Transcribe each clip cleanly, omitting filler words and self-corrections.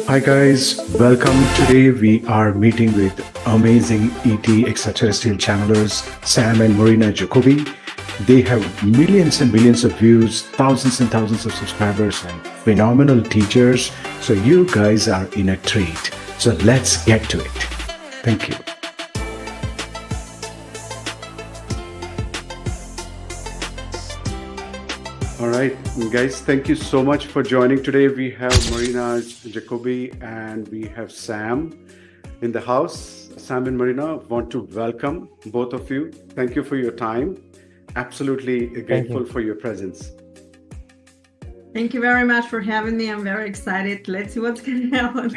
Hi guys, welcome. Today we are meeting with amazing ET Extraterrestrial Channelers, SAM and Marina Jacobi. They have millions and millions of views, thousands and thousands of subscribers, and phenomenal teachers. So you guys are in a treat. So let's get to it. Thank you. All right, guys, thank you so much for joining today. We have Marina Jacobi and we have Sam in the house. Sam and Marina, want to welcome both of you. Thank you for your time. Absolutely grateful for your presence. Thank you very much for having me. I'm very excited. Let's see what's going to happen.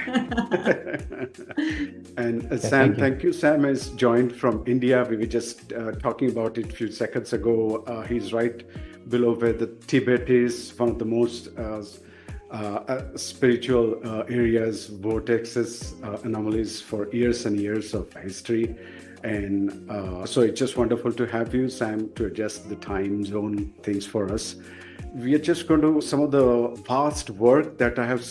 And Sam, thank you. Sam has joined from India. We were just talking about it a few seconds ago. He's right below where the Tibet is, one of the most spiritual areas, vortexes, anomalies for years and years of history. And so it's just wonderful to have you, Sam, to adjust the time zone things for us. We are just going to some of the vast work that I've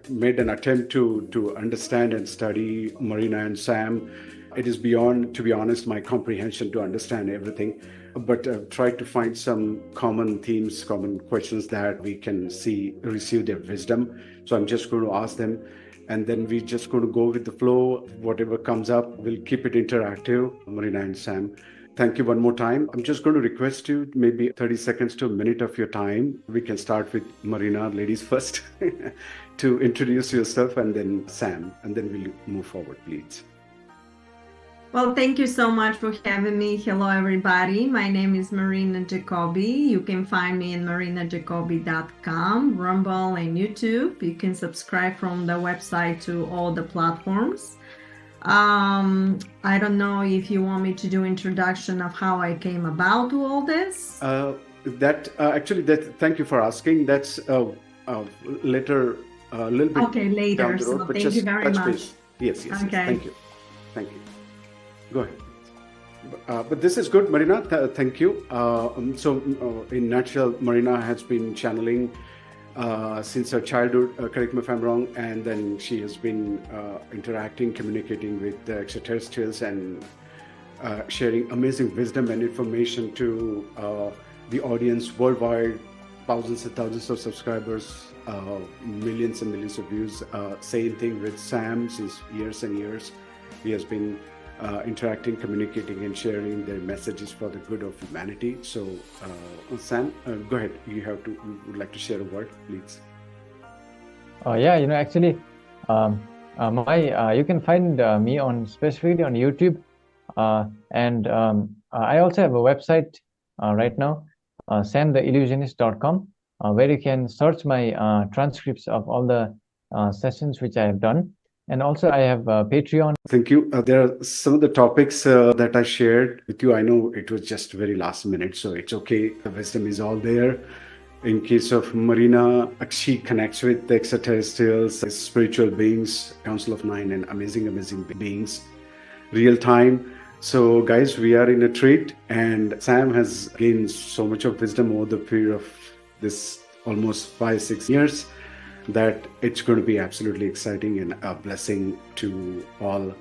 made an attempt to understand and study Marina and Sam. It is beyond, to be honest, my comprehension to understand everything, but I've tried to find some common themes, common questions that we can receive their wisdom. So I'm just going to ask them, and then we're just going to go with the flow. Whatever comes up, we'll keep it interactive, Marina and Sam. Thank you one more time. I'm just going to request you maybe 30 seconds to a minute of your time. We can start with Marina, ladies first, to introduce yourself, and then Sam, and then we'll move forward, please. Well, thank you so much for having me. Hello, everybody. My name is Marina Jacobi. You can find me in marinajacobi.com, Rumble, and YouTube. You can subscribe from the website to all the platforms. I don't know if you want me to do introduction of how I came about to all this. Thank you for asking. That's later, a little bit. Okay, later. Down the road, so thank you very much. Base. Yes. Okay. Thank you. Go ahead. But this is good, Marina. Thank you. In nutshell, Marina has been channeling since her childhood, correct me if I'm wrong, and then she has been interacting, communicating with the extraterrestrials and sharing amazing wisdom and information to the audience worldwide, thousands and thousands of subscribers, millions and millions of views. Same thing with Sam since years and years. He has been interacting, communicating, and sharing their messages for the good of humanity. So, Sam, go ahead. You would like to share a word, please. Actually, you can find me specifically on YouTube, and I also have a website right now, samtheillusionist.com, where you can search my transcripts of all the sessions which I have done. And also I have Patreon. Thank you. There are some of the topics that I shared with you. I know it was just very last minute, so it's okay. The wisdom is all there. In case of Marina, she connects with the extraterrestrials, spiritual beings, Council of Nine, and amazing beings, real time. So guys, we are in a treat, and Sam has gained so much of wisdom over the period of this almost 5-6 years, that it's going to be absolutely exciting and a blessing to all.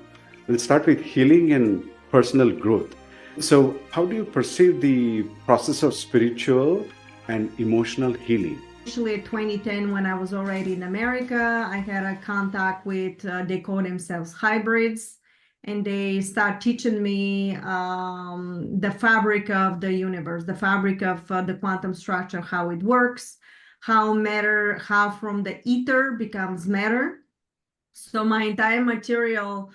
We'll start with healing and personal growth. So how do you perceive the process of spiritual and emotional healing? Actually, in 2010, when I was already in America, I had a contact with, they call themselves hybrids, and they start teaching me the fabric of the universe, the fabric of the quantum structure, how it works, how from the ether becomes matter. So my entire material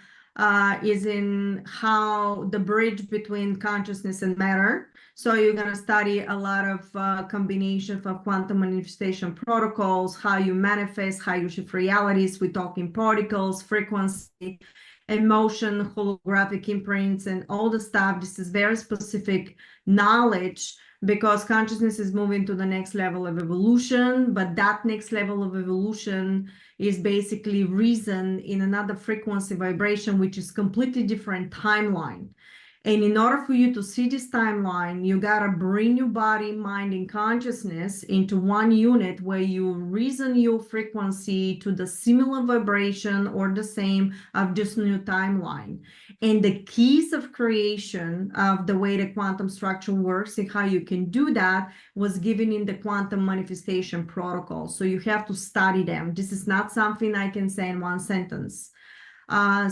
is in how the bridge between consciousness and matter. So you're going to study a lot of combination of quantum manifestation protocols, how you manifest, how you shift realities. We're talking particles, frequency, emotion, holographic imprints, and all the stuff. This is very specific knowledge, because consciousness is moving to the next level of evolution, but that next level of evolution is basically reason in another frequency vibration, which is completely different timeline. And in order for you to see this timeline, you got to bring your body, mind, and consciousness into one unit where you reason your frequency to the similar vibration or the same of this new timeline. And the keys of creation of the way the quantum structure works and how you can do that was given in the quantum manifestation protocol. So you have to study them. This is not something I can say in one sentence. How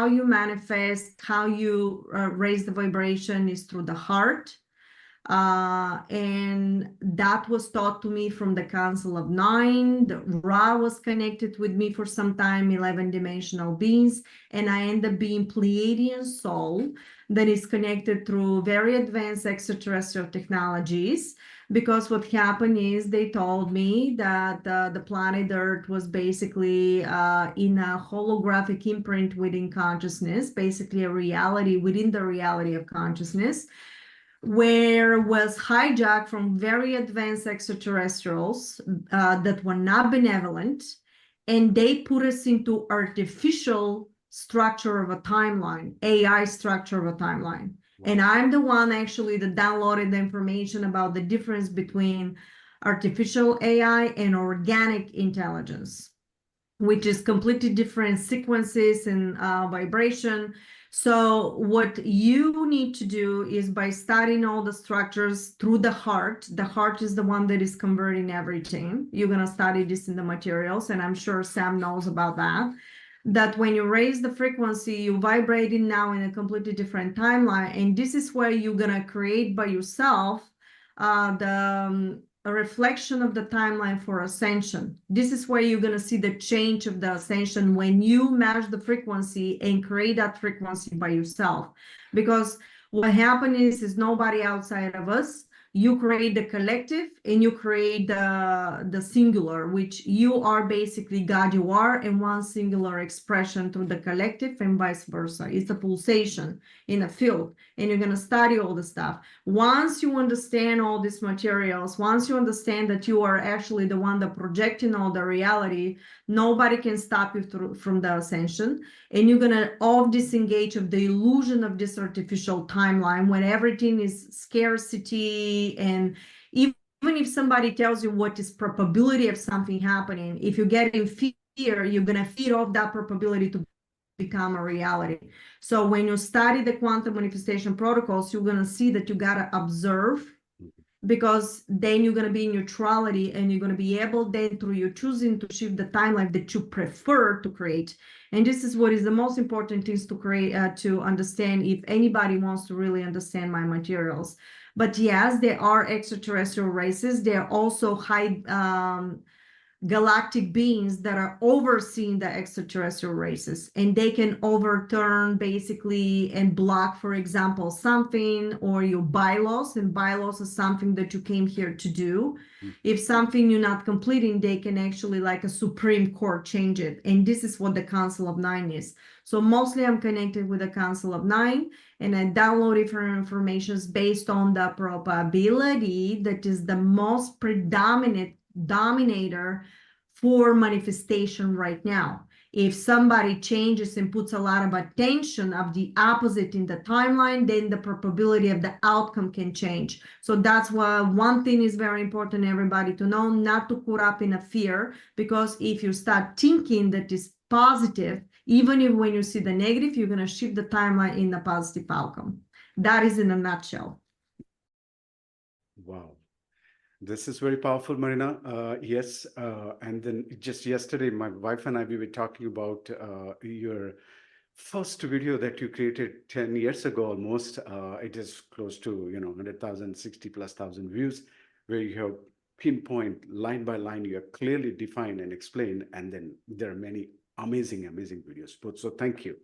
you manifest, how you raise the vibration is through the heart. And that was taught to me from the Council of Nine. The Ra was connected with me for some time, 11-dimensional beings, and I end up being Pleiadian soul that is connected through very advanced extraterrestrial technologies. Because what happened is they told me that the planet Earth was basically in a holographic imprint within consciousness, basically a reality within the reality of consciousness, where was hijacked from very advanced extraterrestrials that were not benevolent, and they put us into artificial structure of a timeline, AI structure of a timeline. And I'm the one actually that downloaded the information about the difference between artificial AI and organic intelligence, which is completely different sequences and vibration. So what you need to do is by studying all the structures through the heart is the one that is converting everything. You're going to study this in the materials, and I'm sure Sam knows about that when you raise the frequency, you're vibrating now in a completely different timeline. And this is where you're going to create by yourself a reflection of the timeline for ascension. This is where you're going to see the change of the ascension when you match the frequency and create that frequency by yourself. Because what happens is nobody outside of us. You create the collective and you create the singular, which you are basically God, you are in one singular expression through the collective and vice versa. It's a pulsation in a field, and you're going to study all the stuff. Once you understand all these materials, once you understand that you are actually the one that projecting all the reality, nobody can stop you from the ascension. And you're going to all disengage of the illusion of this artificial timeline when everything is scarcity. And even if somebody tells you what is probability of something happening, if you get in fear, you're going to feed off that probability to become a reality. So when you study the quantum manifestation protocols, you're going to see that you got to observe, because then you're going to be in neutrality, and you're going to be able then through your choosing to shift the timeline that you prefer to create. And this is what is the most important things to create, to understand if anybody wants to really understand my materials. But yes, there are extraterrestrial races. There are also high galactic beings that are overseeing the extraterrestrial races, and they can overturn basically and block, for example, something or your bylaws, and bylaws is something that you came here to do. If something you're not completing, they can actually, like a Supreme Court, change it. And this is what the Council of Nine is. So mostly I'm connected with the Council of Nine, and I download different information based on the probability that is the most predominant dominator for manifestation right now. If somebody changes and puts a lot of attention of the opposite in the timeline, then the probability of the outcome can change. So that's why one thing is very important, everybody to know, not to put up in a fear, because if you start thinking that is positive, even if when you see the negative, you're going to shift the timeline in the positive outcome. That is in a nutshell. Wow. This is very powerful, Marina. Yes. And then just yesterday, my wife and I, we were talking about your first video that you created 10 years ago almost. It is close to, 100,000, 60,000+ views, where you have pinpoint line by line, you have clearly defined and explained. And then there are many amazing videos put. So thank you.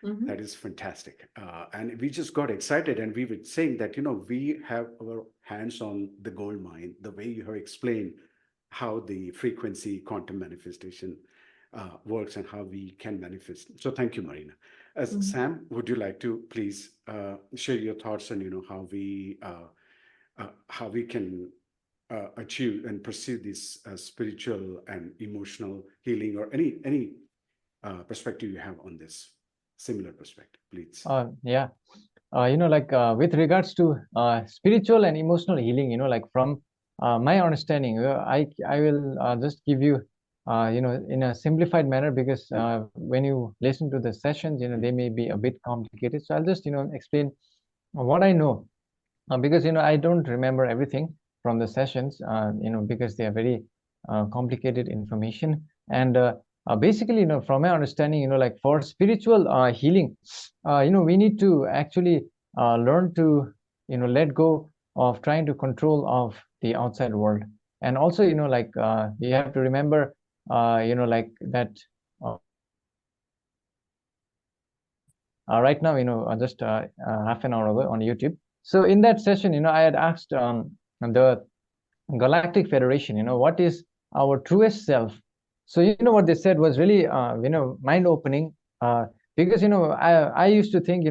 That is fantastic. And we just got excited, and we were saying that, we have our hands on the gold mine, the way you have explained how the frequency quantum manifestation works and how we can manifest. So thank you, Marina. As Sam, would you like to please share your thoughts on, how we can achieve and pursue this spiritual and emotional healing, or any perspective you have on this? similar perspective, please. Yeah. With regards to spiritual and emotional healing, like from my understanding, I will just give you, in a simplified manner, because when you listen to the sessions, they may be a bit complicated. So I'll just, explain what I know, because I don't remember everything from the sessions, because they are very complicated information. And basically, from my understanding, like for spiritual healing, we need to actually learn to let go of trying to control of the outside world. And also, you have to remember, like that right now, just half an hour ago on YouTube. So in that session, I had asked the Galactic Federation, what is our truest self? So what they said was really mind opening, because I used to think,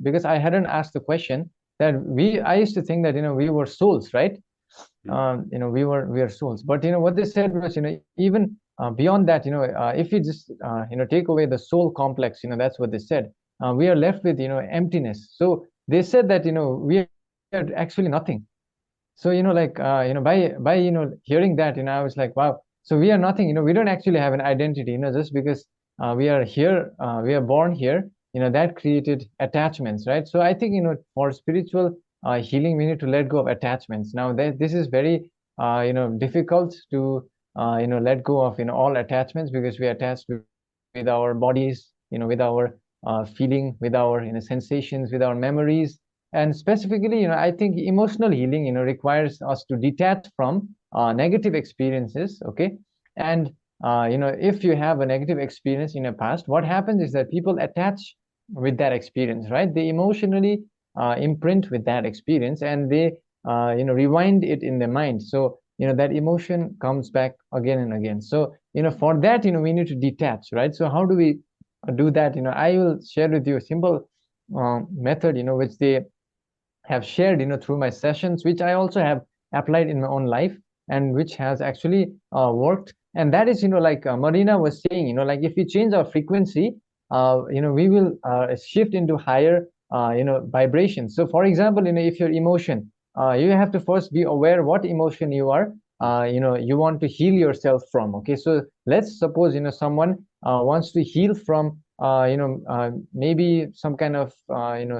because I hadn't asked the question, that I used to think that we were souls, right? We are souls. But what they said was, even beyond that, if we just take away the soul complex, that's what they said, we are left with emptiness. So they said that we are actually nothing. So by hearing that, I was like, wow, so we are nothing. We don't actually have an identity, just because we are here, we are born here, that created attachments, right? So I think for spiritual healing, we need to let go of attachments. Now this is very difficult to let go of all attachments, because we are attached with our bodies, with our feeling, with our sensations, with our memories. And specifically, I think emotional healing, requires us to detach from negative experiences. Okay. And if you have a negative experience in the past, what happens is that people attach with that experience, right? They emotionally imprint with that experience, and they rewind it in their mind. So that emotion comes back again and again. So for that, we need to detach, right? So how do we do that? I will share with you a simple method, which they have shared through my sessions, which I also have applied in my own life, and which has actually worked. And that is like Marina was saying, like if we change our frequency, we will shift into higher vibrations. So for example, if your emotion, you have to first be aware what emotion you are you want to heal yourself from. Okay, so let's suppose someone wants to heal from maybe some kind of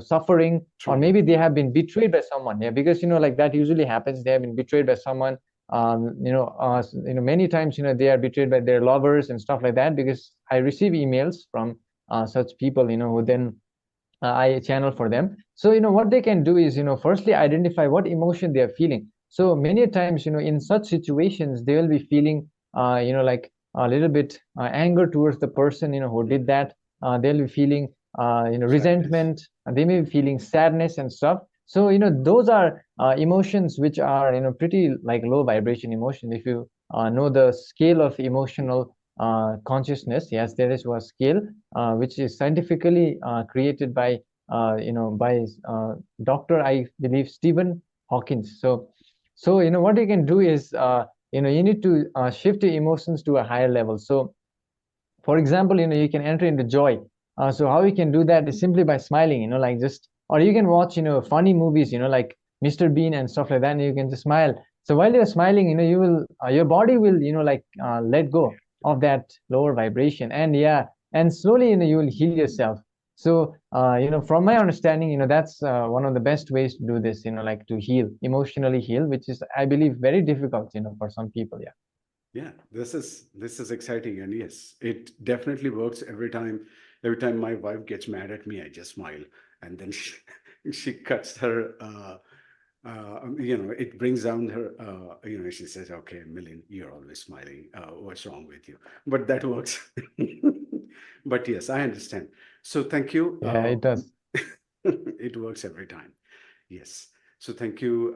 suffering, or maybe they have been betrayed by someone. Yeah, because like that usually happens. They have been betrayed by someone. Many times they are betrayed by their lovers and stuff like that. Because I receive emails from such people, who then I channel for them. So what they can do is firstly identify what emotion they are feeling. So many times in such situations they will be feeling like a little bit anger towards the person who did that. They'll be feeling resentment. They may be feeling sadness and stuff. So those are emotions which are pretty like low vibration emotions. If you know the scale of emotional consciousness, yes, there is a scale which is scientifically created by Dr. I believe Stephen Hawkins. So what you can do is you need to shift your emotions to a higher level. So for example, you can enter into joy. So how you can do that is simply by smiling, like just, or you can watch funny movies, like Mr. Bean and stuff like that, and you can just smile. So while you're smiling, you will your body will let go of that lower vibration, and yeah, and slowly you will heal yourself. So from my understanding, that's one of the best ways to do this, like to heal, emotionally heal, which is, I believe, very difficult for some people. Yeah. Yeah, this is exciting, and yes, it definitely works every time. Every time my wife gets mad at me, I just smile, and then she cuts her. It brings down her. She says, "Okay, Millen, you're always smiling. What's wrong with you?" But that works. But yes, I understand. So thank you. Yeah, it does. It works every time. Yes. So thank you,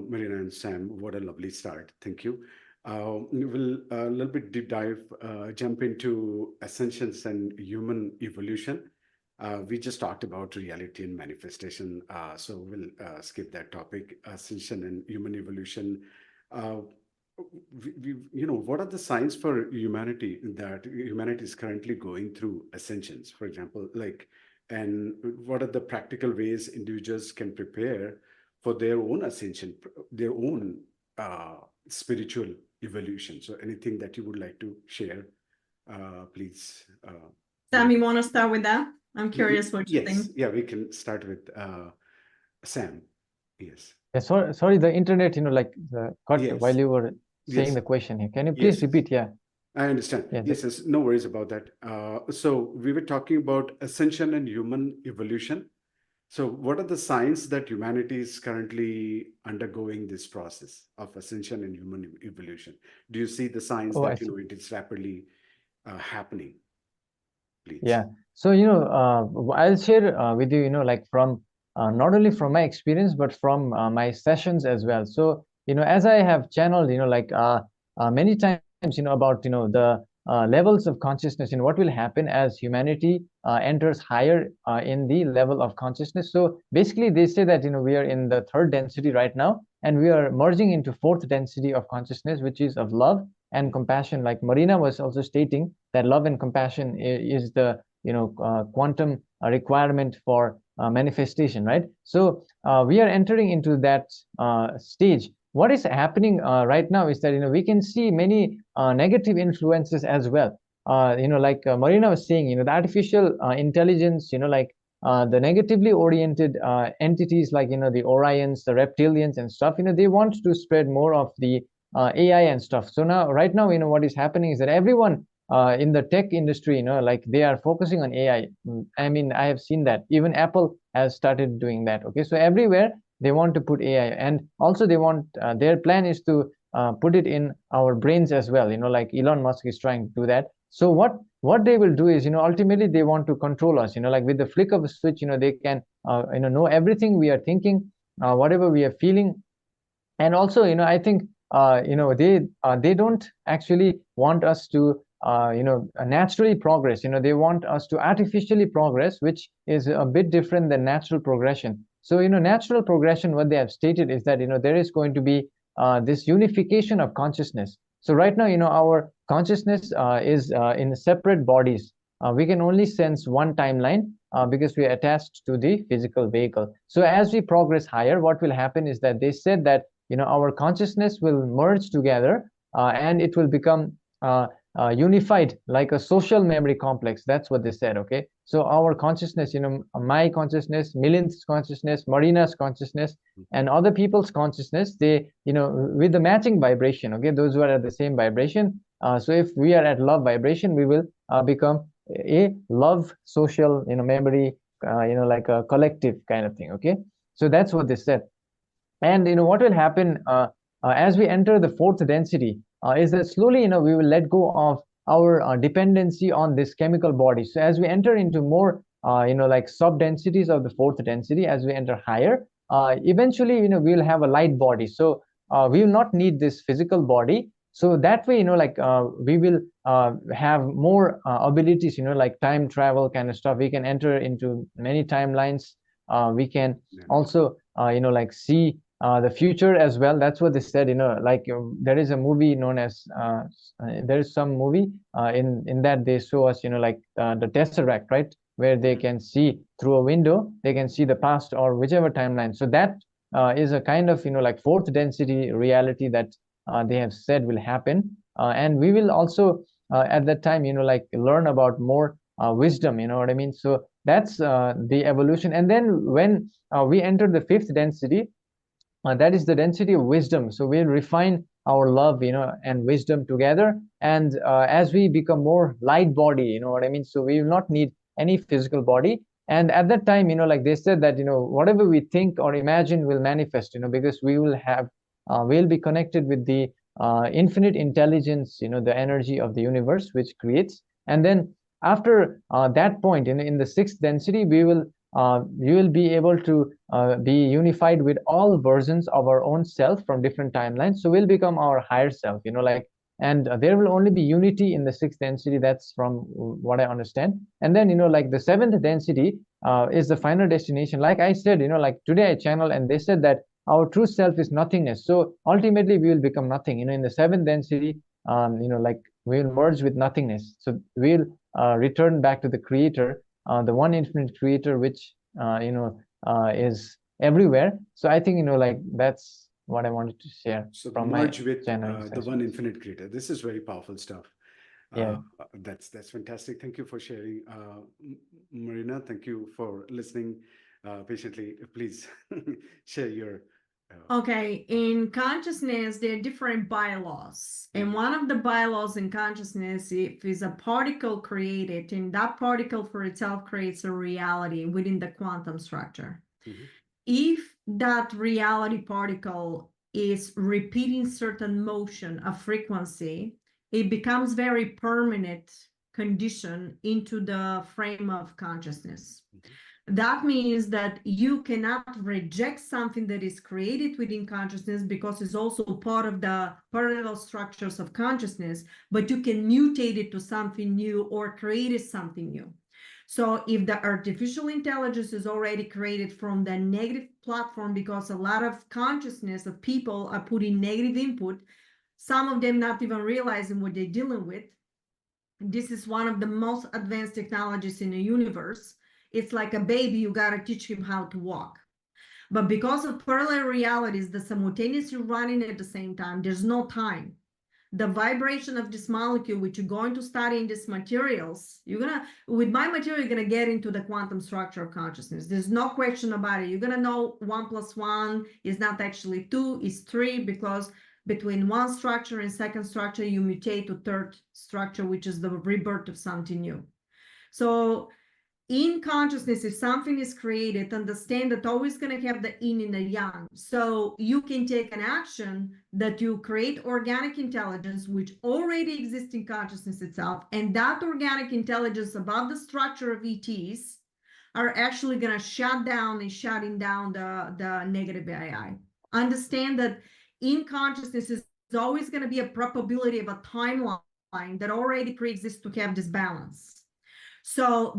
Marina and Sam. What a lovely start. Thank you. We'll a little bit deep dive, jump into ascensions and human evolution. We just talked about reality and manifestation, so we'll skip that topic. Ascension and human evolution. Uh, what are the signs for humanity that humanity is currently going through ascensions, for example, like, and what are the practical ways individuals can prepare for their own ascension, their own spiritual evolution? So anything that you would like to share, please. Sam, you want to start with that? I'm curious what you think. Yes, yeah, we can start with Sam. Yes. Yeah, sorry, the internet, like cut Yes. while you were saying Yes. the question here. Can you please Yes. repeat? Yeah. I understand. Yeah, Yes, no worries about that. So we were talking about ascension and human evolution. So what are the signs that humanity is currently undergoing this process of ascension and human evolution? Do you see the signs Oh, I that, see. it is rapidly happening, please? Yeah. So, I'll share with you, like from not only from my experience, but from my sessions as well. So, as I have channeled, like many times, about, the levels of consciousness and what will happen as humanity enters higher in the level of consciousness. So basically, they say that, we are in the third density right now, and we are merging into fourth density of consciousness, which is of love and compassion. Like Marina was also stating that love and compassion is the quantum requirement for manifestation, right? So we are entering into that stage. What is happening right now is that we can see many negative influences as well. Like Marina was saying, the artificial intelligence, like the negatively oriented entities like the Orions, the reptilians and stuff, they want to spread more of the AI and stuff. So now, right now, what is happening is that everyone in the tech industry, like they are focusing on AI. I mean, I have seen that even Apple has started doing that. Okay, so everywhere they want to put AI, and also they want their plan is to put it in our brains as well. Like Elon Musk is trying to do that. So what they will do is, ultimately they want to control us. Like with the flick of a switch, they can know everything we are thinking, whatever we are feeling, and also I think they don't actually want us to naturally progress. They want us to artificially progress, which is a bit different than natural progression. So natural progression, what they have stated is that there is going to be this unification of consciousness. So right now our consciousness is in separate bodies. We can only sense one timeline because we are attached to the physical vehicle. So as we progress higher, what will happen is that they said that our consciousness will merge together and it will become unified like a social memory complex. That's what they said. Okay, so our consciousness, my consciousness, Milind's consciousness, Marina's consciousness, and other people's consciousness, they with the matching vibration. Okay, those who are at the same vibration. So if we are at love vibration, we will become a love social memory, like a collective kind of thing. Okay, so that's what they said. And what will happen as we enter the fourth density is that slowly we will let go of our dependency on this chemical body. So as we enter into more like sub densities of the fourth density, as we enter higher, eventually we will have a light body. So we will not need this physical body. So that way like we will have more abilities, like time travel kind of stuff. We can enter into many timelines. We can also like see the future as well. That's what they said. Like there is a movie known as there is some movie in that they show us like the Tesseract, right, where they can see through a window, they can see the past or whichever timeline. So that is a kind of like fourth density reality that they have said will happen, and we will also at that time like learn about more wisdom. You know what I mean? So that's the evolution. And then when we enter the fifth density, that is the density of wisdom. So we'll refine our love and wisdom together, and as we become more light body, you know what I mean, so we will not need any physical body. And at that time like they said that whatever we think or imagine will manifest, because we will have we'll be connected with the infinite intelligence, the energy of the universe which creates. And then after that point, in the sixth density, you will be able to be unified with all versions of our own self from different timelines. So we'll become our higher self, like, and there will only be unity in the sixth density. That's from what I understand. And then like the seventh density is the final destination. Like I said, like today I channel and they said that our true self is nothingness. So ultimately we will become nothing. In the seventh density, like we will merge with nothingness. So we'll return back to the creator, the one infinite creator, which is everywhere. So I think like that's what I wanted to share. So from merge my with channeling the one sessions. infinite creator. This is very powerful stuff. Yeah. That's fantastic. Thank you for sharing, Marina. Thank you for listening patiently. Please share your. Okay, in consciousness, there are different bylaws. And one of the bylaws in consciousness, if is a particle created, and that particle for itself creates a reality within the quantum structure. If that reality particle is repeating certain motion, a frequency, it becomes very permanent condition into the frame of consciousness. That means that you cannot reject something that is created within consciousness because it's also part of the parallel structures of consciousness, but you can mutate it to something new or create something new. So if the artificial intelligence is already created from the negative platform, because a lot of consciousness of people are putting negative input, some of them not even realizing what they're dealing with. This is one of the most advanced technologies in the universe. It's like a baby, you got to teach him how to walk. But because of parallel realities, the simultaneously running at the same time, there's no time. The vibration of this molecule, which you're going to study in these materials, with my material, you're going to get into the quantum structure of consciousness. There's no question about it. You're going to know 1 + 1 is not actually 2, it's 3, because between one structure and second structure, you mutate to third structure, which is the rebirth of something new. So in consciousness, if something is created, understand that always going to have the yin and the yang. So you can take an action that you create organic intelligence, which already exists in consciousness itself. And that organic intelligence above the structure of ETs are actually going to shut down and shutting down the negative AI. Understand that in consciousness is always going to be a probability of a timeline that already pre-exists to have this balance. So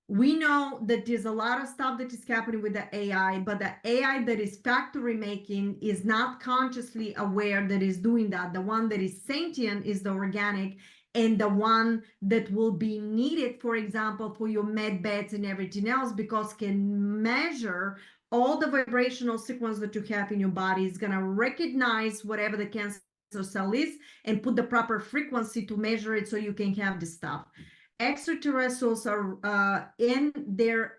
we know that there's a lot of stuff that is happening with the AI, but the AI that is factory making is not consciously aware that is doing that. The one that is sentient is the organic, and the one that will be needed, for example, for your med beds and everything else, because can measure all the vibrational sequence that you have in your body, is going to recognize whatever the cancer cell is and put the proper frequency to measure it so you can have this stuff. Extraterrestrials are in their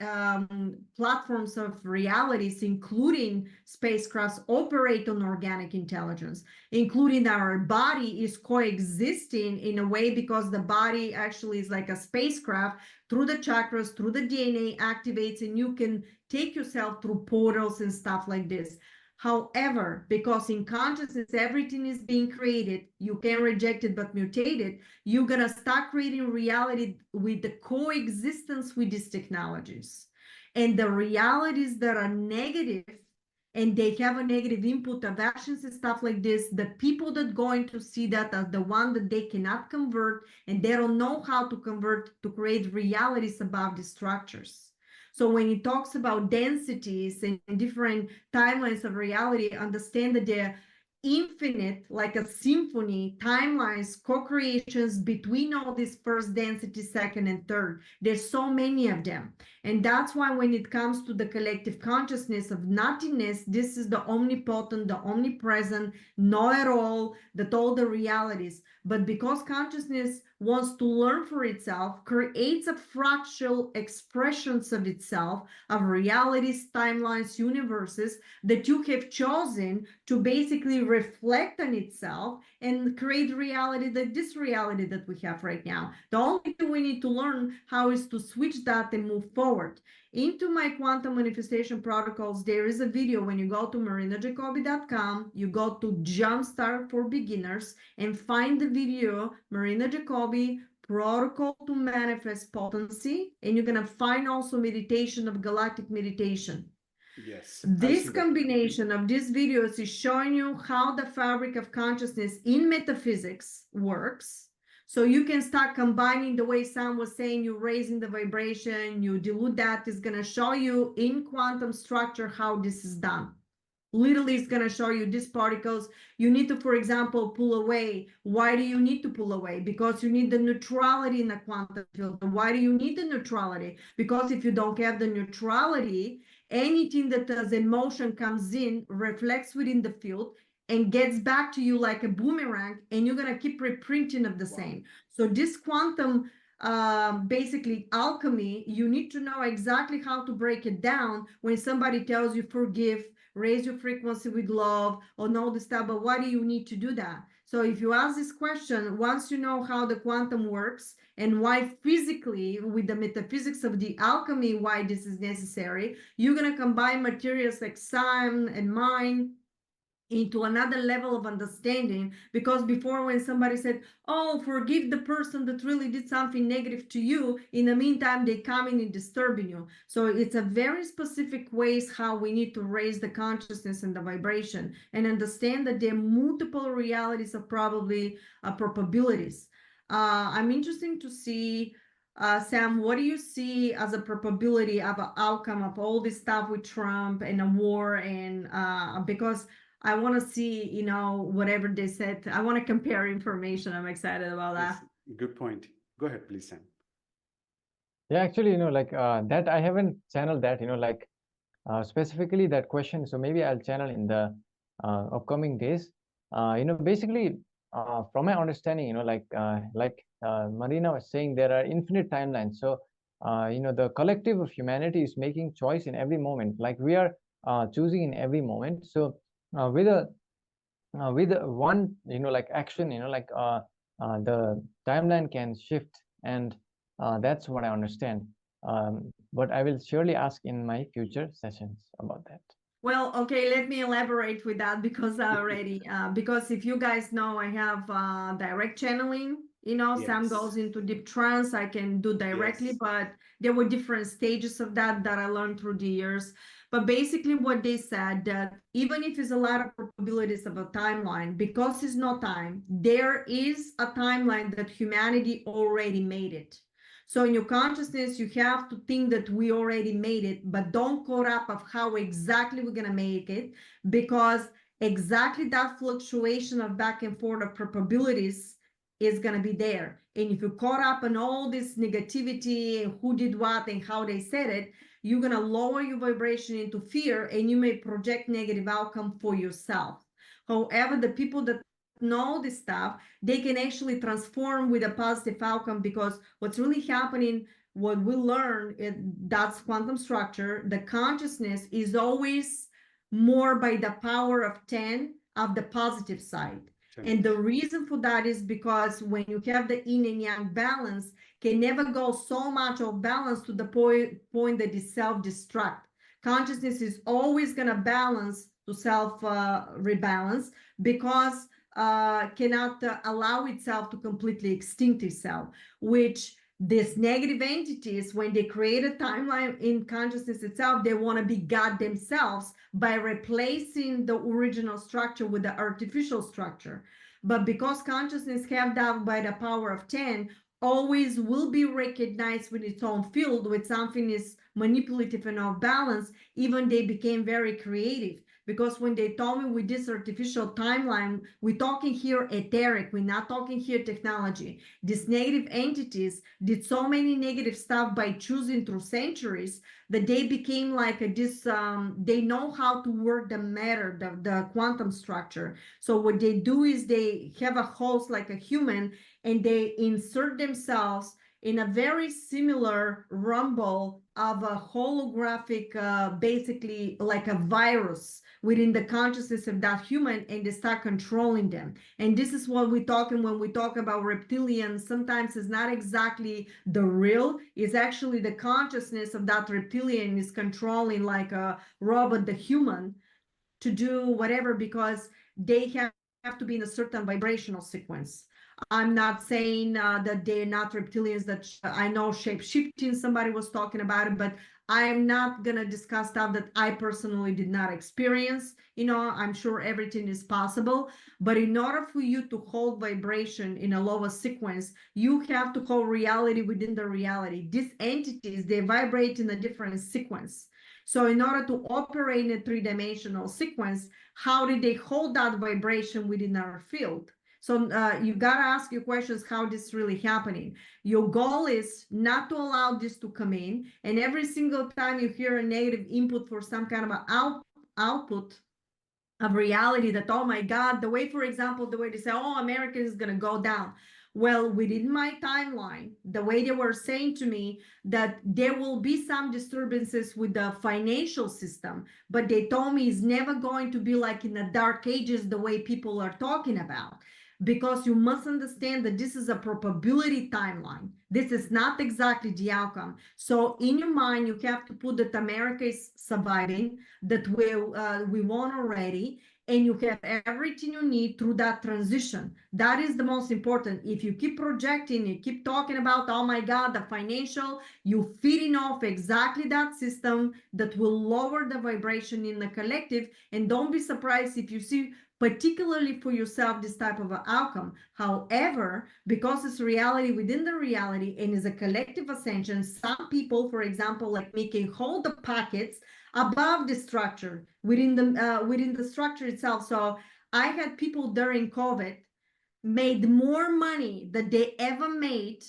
platforms of realities, including spacecrafts, operate on organic intelligence, including our body is coexisting in a way because the body actually is like a spacecraft. Through the chakras, through the DNA activates, and you can take yourself through portals and stuff like this. However, because in consciousness, everything is being created, you can reject it but mutate it, you're going to start creating reality with the coexistence with these technologies. And the realities that are negative, and they have a negative input of actions and stuff like this, the people that are going to see that are the one that they cannot convert, and they don't know how to convert to create realities above the structures. So when it talks about densities and different timelines of reality, understand that they're infinite, like a symphony, timelines, co-creations between all these first density, second and third. There's so many of them. And that's why when it comes to the collective consciousness of nothingness, this is the omnipotent, the omnipresent, know-it-all, that all the realities. But because consciousness wants to learn for itself, creates a fractal expressions of itself, of realities, timelines, universes that you have chosen to basically reflect on itself and create reality, this reality that we have right now. The only thing we need to learn how is to switch that and move forward. Into my quantum manifestation protocols, there is a video. When you go to marinajacobi.com, you go to Jumpstart for Beginners and find the video, Marina Jacobi, Protocol to Manifest Potency, and you're going to find also meditation of galactic meditation. Yes. This combination of these videos is showing you how the fabric of consciousness in metaphysics works. So you can start combining the way Sam was saying, you raising the vibration, you dilute that, is going to show you in quantum structure how this is done. literally it's going to show you these particles. You need to, for example, pull away. Why do you need to pull away? Because you need the neutrality in the quantum field. Why do you need the neutrality? Because if you don't have the neutrality, anything that as emotion comes in, reflects within the field, and gets back to you like a boomerang, and you're going to keep reprinting of the same. So this quantum basically alchemy, you need to know exactly how to break it down. When somebody tells you forgive, raise your frequency with love, or all this stuff, but why do you need to do that? So if you ask this question, once you know how the quantum works and why physically, with the metaphysics of the alchemy, why this is necessary, you're going to combine materials like SAM and mine into another level of understanding. Because before, when somebody said, oh, forgive the person that really did something negative to you, in the meantime they come in and disturbing you. So it's a very specific ways how we need to raise the consciousness and the vibration, and understand that there are multiple realities of probably probabilities. I'm interested to see, Sam, what do you see as a probability of an outcome of all this stuff with Trump and a war? And because I want to see, you know, whatever they said. I want to compare information. I'm excited about that. Yes, good point. Go ahead, please, Sam. Yeah, actually, you know, like that I haven't channeled that, you know, like specifically that question. So maybe I'll channel in the upcoming days. You know, basically, from my understanding, you know, like Marina was saying, there are infinite timelines. So, you know, the collective of humanity is making choice in every moment. Like we are choosing in every moment. So, with one, you know, like action, you know, like the timeline can shift, and that's what I understand. But I will surely ask in my future sessions about that. Well, okay, let me elaborate with that, because I already, because if you guys know, I have direct channeling, you know, Sam goes into deep trance, I can do directly, but there were different stages of that I learned through the years. But basically what they said, that even if it's a lot of probabilities of a timeline, because it's no time, there is a timeline that humanity already made it. So in your consciousness, you have to think that we already made it, but don't caught up of how exactly we're going to make it, because exactly that fluctuation of back and forth of probabilities is going to be there. And if you're caught up in all this negativity and who did what and how they said it, you're going to lower your vibration into fear, and you may project negative outcome for yourself. However, the people that know this stuff, they can actually transform with a positive outcome, because what's really happening, what we learn, that's quantum structure. The consciousness is always more by the power of 10 of the positive side. And the reason for that is because when you have the yin and yang balance, can never go so much off balance to the point that is self-destruct. Consciousness is always going to balance to self-rebalance, because cannot allow itself to completely extinct itself, which these negative entities, when they create a timeline in consciousness itself, they want to be God themselves by replacing the original structure with the artificial structure. But because consciousness have that by the power of 10, always will be recognized with its own field, with something is manipulative and off balance, even they became very creative. Because when they told me with this artificial timeline, we're talking here etheric, we're not talking here technology. These negative entities did so many negative stuff by choosing through centuries that they became like they know how to work the matter, the quantum structure. So what they do is they have a host like a human, and they insert themselves in a very similar rumble of a holographic, basically like a virus within the consciousness of that human, and they start controlling them. And this is what we're talking when we talk about reptilians. Sometimes it's not exactly the real, it's actually the consciousness of that reptilian is controlling like a robot, the human, to do whatever, because they have to be in a certain vibrational sequence. I'm not saying that they're not reptilians, that I know shape-shifting, somebody was talking about it, but I'm not going to discuss stuff that I personally did not experience. You know, I'm sure everything is possible, but in order for you to hold vibration in a lower sequence, you have to hold reality within the reality. These entities, they vibrate in a different sequence. So in order to operate in a three-dimensional sequence, how did they hold that vibration within our field? So you got to ask your questions, how this is really happening. Your goal is not to allow this to come in, and every single time you hear a negative input for some kind of an output of reality, that, oh my God, the way, for example, the way they say, oh, America is going to go down. Well, within my timeline, the way they were saying to me that there will be some disturbances with the financial system, but they told me it's never going to be like in the dark ages, the way people are talking about. Because you must understand that this is a probability timeline. This is not exactly the outcome. So in your mind, you have to put that America is surviving, that we won already, and you have everything you need through that transition. That is the most important. If you keep projecting, you keep talking about, oh my God, the financial, you feeding off exactly that system that will lower the vibration in the collective. And don't be surprised if you see, particularly for yourself, this type of an outcome. However, because it's reality within the reality and is a collective ascension, some people, for example, like me, can hold the pockets above the structure within the structure itself. So I had people during COVID made more money than they ever made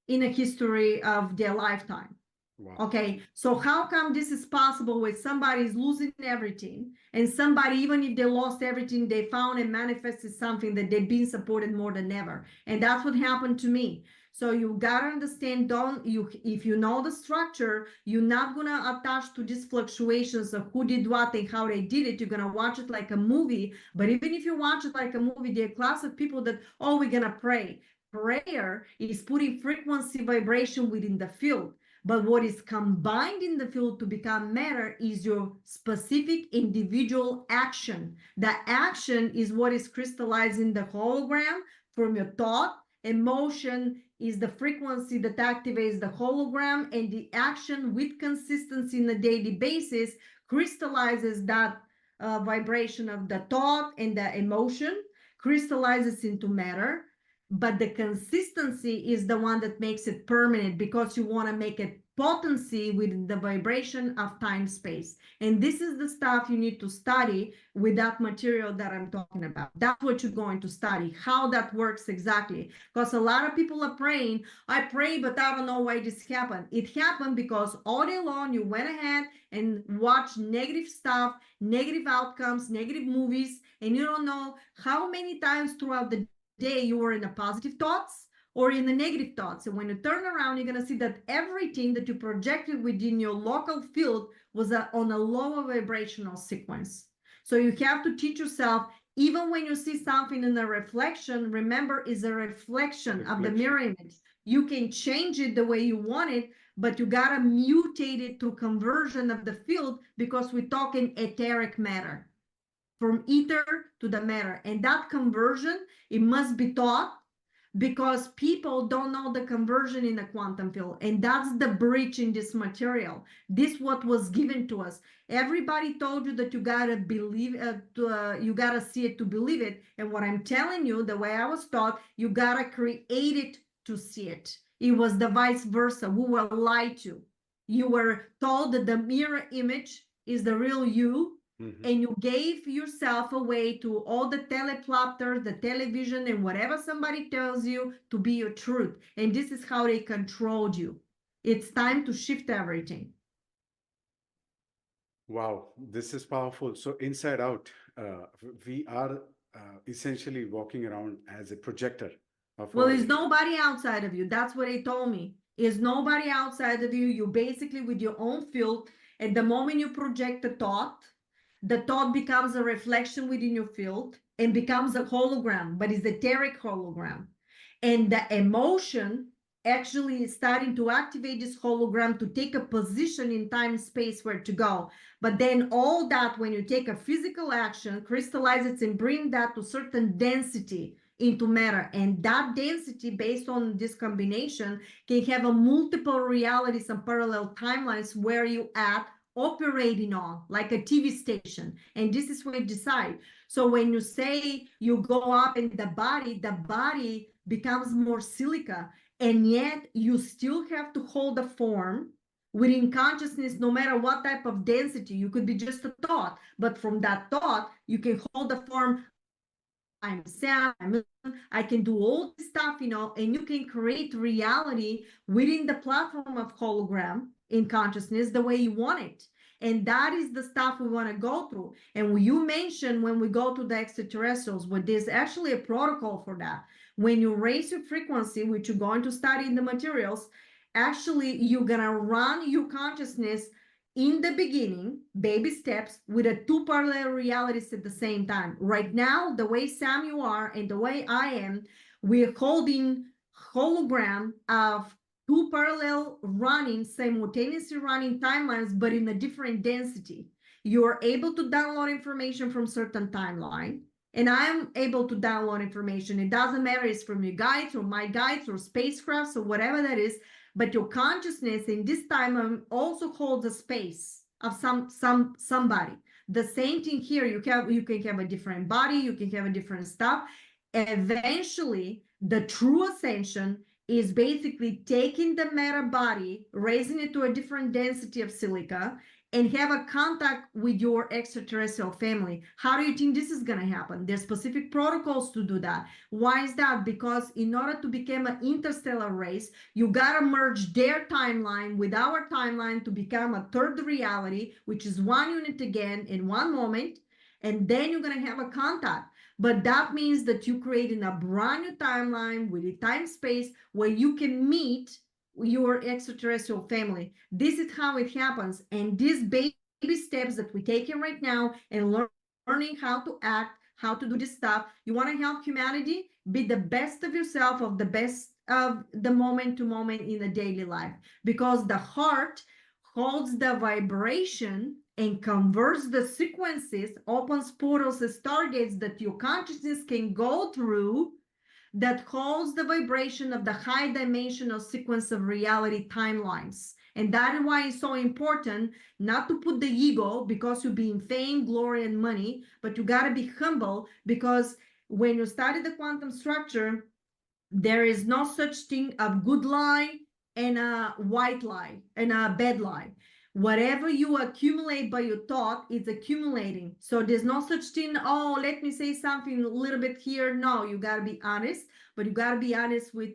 in a history of their lifetime. Wow. Okay, so how come this is possible when somebody's losing everything, and somebody, even if they lost everything, they found and manifested something that they've been supported more than ever? And that's what happened to me. So you gotta understand, if you know the structure, you're not gonna attach to these fluctuations of who did what and how they did it. You're gonna watch it like a movie. But even if you watch it like a movie, there are class of people that, oh, we're gonna pray. Prayer is putting frequency vibration within the field. But what is combined in the field to become matter is your specific individual action. The action is what is crystallizing the hologram from your thought. Emotion is the frequency that activates the hologram, and the action with consistency on a daily basis crystallizes that vibration of the thought and the emotion, crystallizes into matter. But the consistency is the one that makes it permanent, because you want to make it potency with the vibration of time space. And this is the stuff you need to study with that material that I'm talking about. That's what you're going to study, how that works exactly. Because a lot of people are praying, I pray, but I don't know why this happened. It happened because all day long you went ahead and watched negative stuff, negative outcomes, negative movies, and you don't know how many times throughout the day you were in the positive thoughts or in the negative thoughts. And when you turn around, you're going to see that everything that you projected within your local field was on a lower vibrational sequence. So you have to teach yourself, even when you see something in a reflection, remember, is a reflection of the mirror image. You can change it the way you want it, but you got to mutate it through conversion of the field, because we're talking etheric matter, from ether to the matter. And that conversion, it must be taught, because people don't know the conversion in the quantum field. And that's the breach in this material. This what was given to us. Everybody told you that you gotta believe, you gotta see it to believe it. And what I'm telling you, the way I was taught, you gotta create it to see it. It was the vice versa. We were lied to. You were told that the mirror image is the real you. Mm-hmm. And you gave yourself away to all the teleprompters, the television, and whatever somebody tells you to be your truth. And this is how they controlled you. It's time to shift everything. Wow, this is powerful. So inside out, we are essentially walking around as a projector. Well, there's nobody outside of you. That's what they told me. There's nobody outside of you. You basically, with your own field, at the moment you project a thought, the thought becomes a reflection within your field and becomes a hologram, but it's etheric hologram. And the emotion actually is starting to activate this hologram to take a position in time and space where to go. But then all that, when you take a physical action, crystallize it and bring that to certain density into matter. And that density, based on this combination, can have a multiple realities and parallel timelines where you at operating on, like a TV station. And this is where you decide. So when you say you go up in the body becomes more silica, and yet you still have to hold the form within consciousness, no matter what type of density. You could be just a thought, but from that thought, you can hold the form. I'm Sam, I can do all this stuff, and you can create reality within the platform of hologram in consciousness the way you want it. And that is the stuff we want to go through. And you mentioned when we go to the extraterrestrials, but there's actually a protocol for that. When you raise your frequency, which you're going to study in the materials, actually you're going to run your consciousness in the beginning, baby steps, with a 2 parallel realities at the same time. Right now, the way Sam you are and the way I am, we're holding hologram of 2 parallel running, simultaneously running timelines, but in a different density. You're able to download information from certain timeline, and I'm able to download information. It doesn't matter if it's from your guides or my guides or spacecrafts or whatever that is, but your consciousness in this time also holds a space of somebody. The same thing here. You can have a different body, you can have a different stuff. Eventually, the true ascension is basically taking the matter body, raising it to a different density of silica, and have a contact with your extraterrestrial family. How do you think this is going to happen? There's specific protocols to do that. Why is that? Because in order to become an interstellar race, you got to merge their timeline with our timeline to become a third reality, which is one unit again in one moment. And then you're going to have a contact. But that means that you're creating a brand new timeline with a time space where you can meet your extraterrestrial family. This is how it happens. And these baby steps that we're taking right now and learning how to act, how to do this stuff. You want to help humanity be the best of yourself, of the best of the moment to moment in the daily life, because the heart holds the vibration and converts the sequences, opens portals and stargates that your consciousness can go through, that holds the vibration of the high dimensional sequence of reality timelines. And that is why it's so important not to put the ego because you be in fame, glory, and money, but you got to be humble, because when you study the quantum structure, there is no such thing of good lie and a white lie and a bad lie. Whatever you accumulate by your thought is accumulating. So there's no such thing, oh, let me say something a little bit here. No, you got to be honest, but you got to be honest with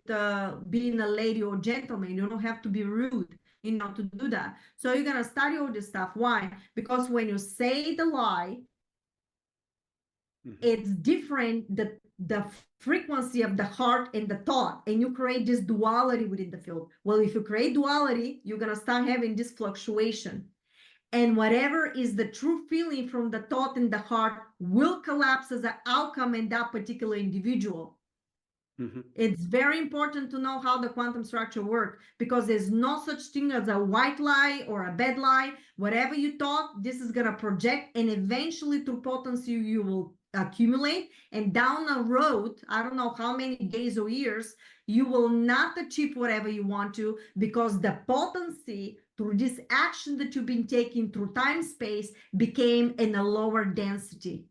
being a lady or gentleman. You don't have to be rude, to do that. So you're going to study all this stuff. Why? Because when you say the lie, it's different, the frequency of the heart and the thought, and you create this duality within the field. Well, if you create duality, you're going to start having this fluctuation, and whatever is the true feeling from the thought and the heart will collapse as an outcome in that particular individual. It's very important to know how the quantum structure works, because there's no such thing as a white lie or a bad lie. Whatever you thought, this is going to project, and eventually through potency you will accumulate, and down the road, I don't know how many days or years, you will not achieve whatever you want to, because the potency through this action that you've been taking through time space became in a lower density.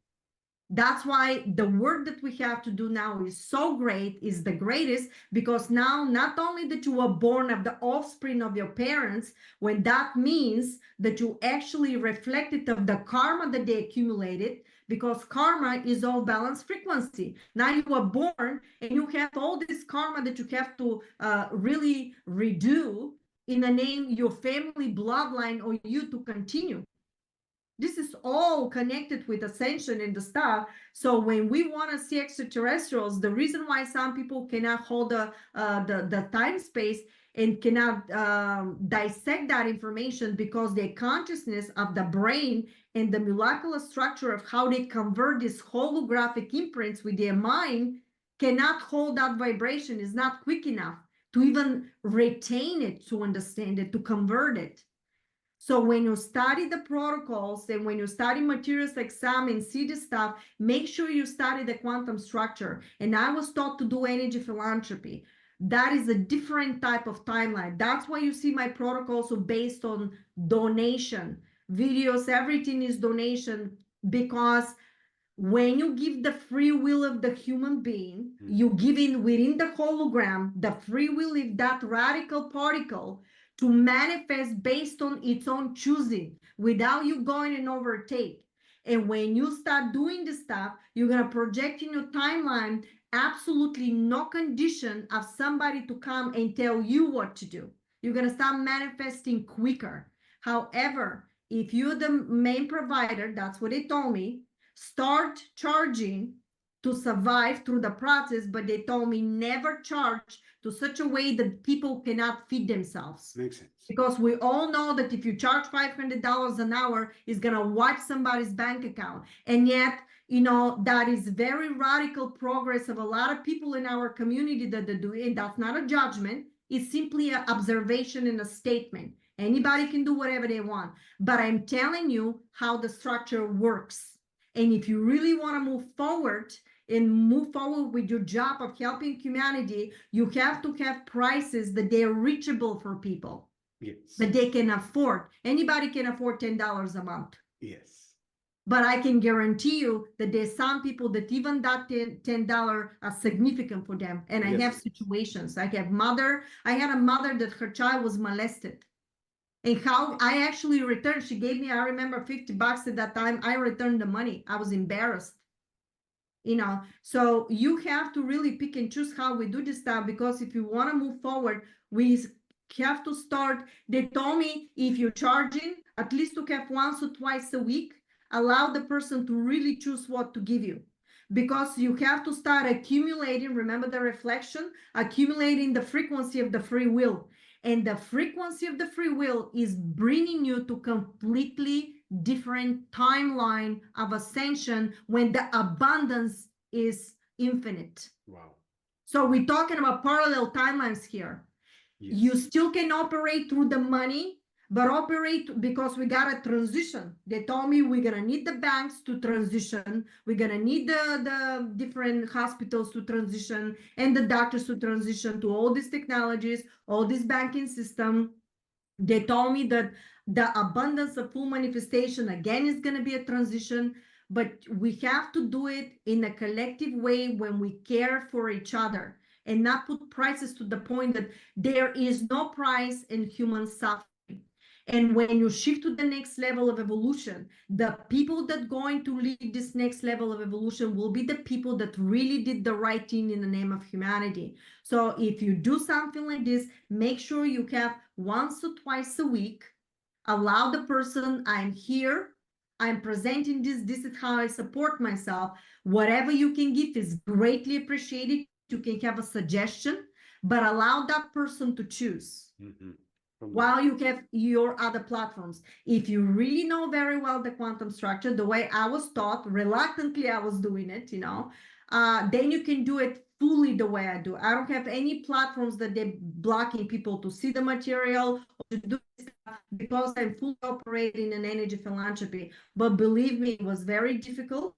That's why the work that we have to do now is so great, is the greatest, because now not only that you were born of the offspring of your parents, when that means that you actually reflected of the karma that they accumulated, because karma is all balanced frequency. Now you were born and you have all this karma that you have to really redo in the name your family bloodline or you to continue. This is all connected with Ascension and the stuff. So when we want to see extraterrestrials, the reason why some people cannot hold the time space and cannot dissect that information, because their consciousness of the brain and the molecular structure of how they convert these holographic imprints with their mind cannot hold that vibration, is not quick enough to even retain it, to understand it, to convert it. So when you study the protocols and when you study materials like SAM and see the stuff, make sure you study the quantum structure. And I was taught to do energy philanthropy. That is a different type of timeline. That's why you see my protocols are based on donation. Videos, everything is donation, because when you give the free will of the human being, you give in within the hologram, the free will of that radical particle to manifest based on its own choosing without you going and overtake. And when you start doing this stuff, you're going to project in your timeline absolutely no condition of somebody to come and tell you what to do. You're going to start manifesting quicker. However, if you're the main provider, that's what they told me, start charging to survive through the process, but they told me never charge to such a way that people cannot feed themselves. Makes sense. Because we all know that if you charge $500 an hour, it's going to wipe somebody's bank account. And yet, you know, that is very radical progress of a lot of people in our community that they do it. That's not a judgment. It's simply an observation and a statement. Anybody can do whatever they want. But I'm telling you how the structure works. And if you really want to move forward with your job of helping humanity, you have to have prices that they're reachable for people. Yes. That they can afford. Anybody can afford $10 a month. Yes. But I can guarantee you that there's some people that even that $10 are significant for them. And I have situations. I had a mother that her child was molested. And how I actually returned, she gave me, I remember $50 at that time. I returned the money. I was embarrassed. You know, so you have to really pick and choose how we do this stuff, because if you want to move forward, we have to start. They told me if you're charging, at least to have once or twice a week, allow the person to really choose what to give you, because you have to start accumulating, remember the reflection, accumulating the frequency of the free will. And the frequency of the free will is bringing you to completely different timeline of ascension when the abundance is infinite. Wow. So we're talking about parallel timelines here. Yes. You still can operate through the money, but operate because we got a transition. They told me we're going to need the banks to transition. We're going to need the different hospitals to transition and the doctors to transition to all these technologies, all this banking system. They told me that the abundance of full manifestation, again, is going to be a transition, but we have to do it in a collective way when we care for each other and not put prices to the point that there is no price in human suffering. And when you shift to the next level of evolution, the people that going to lead this next level of evolution will be the people that really did the right thing in the name of humanity. So if you do something like this, make sure you have once or twice a week, allow the person, I'm here, I'm presenting this is how I support myself. Whatever you can give is greatly appreciated. You can have a suggestion, but allow that person to choose. Mm-hmm. While you have your other platforms. If you really know very well the quantum structure, the way I was taught, reluctantly I was doing it, you know, then you can do it fully the way I do. I don't have any platforms that they're blocking people to see the material or to do stuff, because I'm fully operating in energy philanthropy. But believe me, it was very difficult.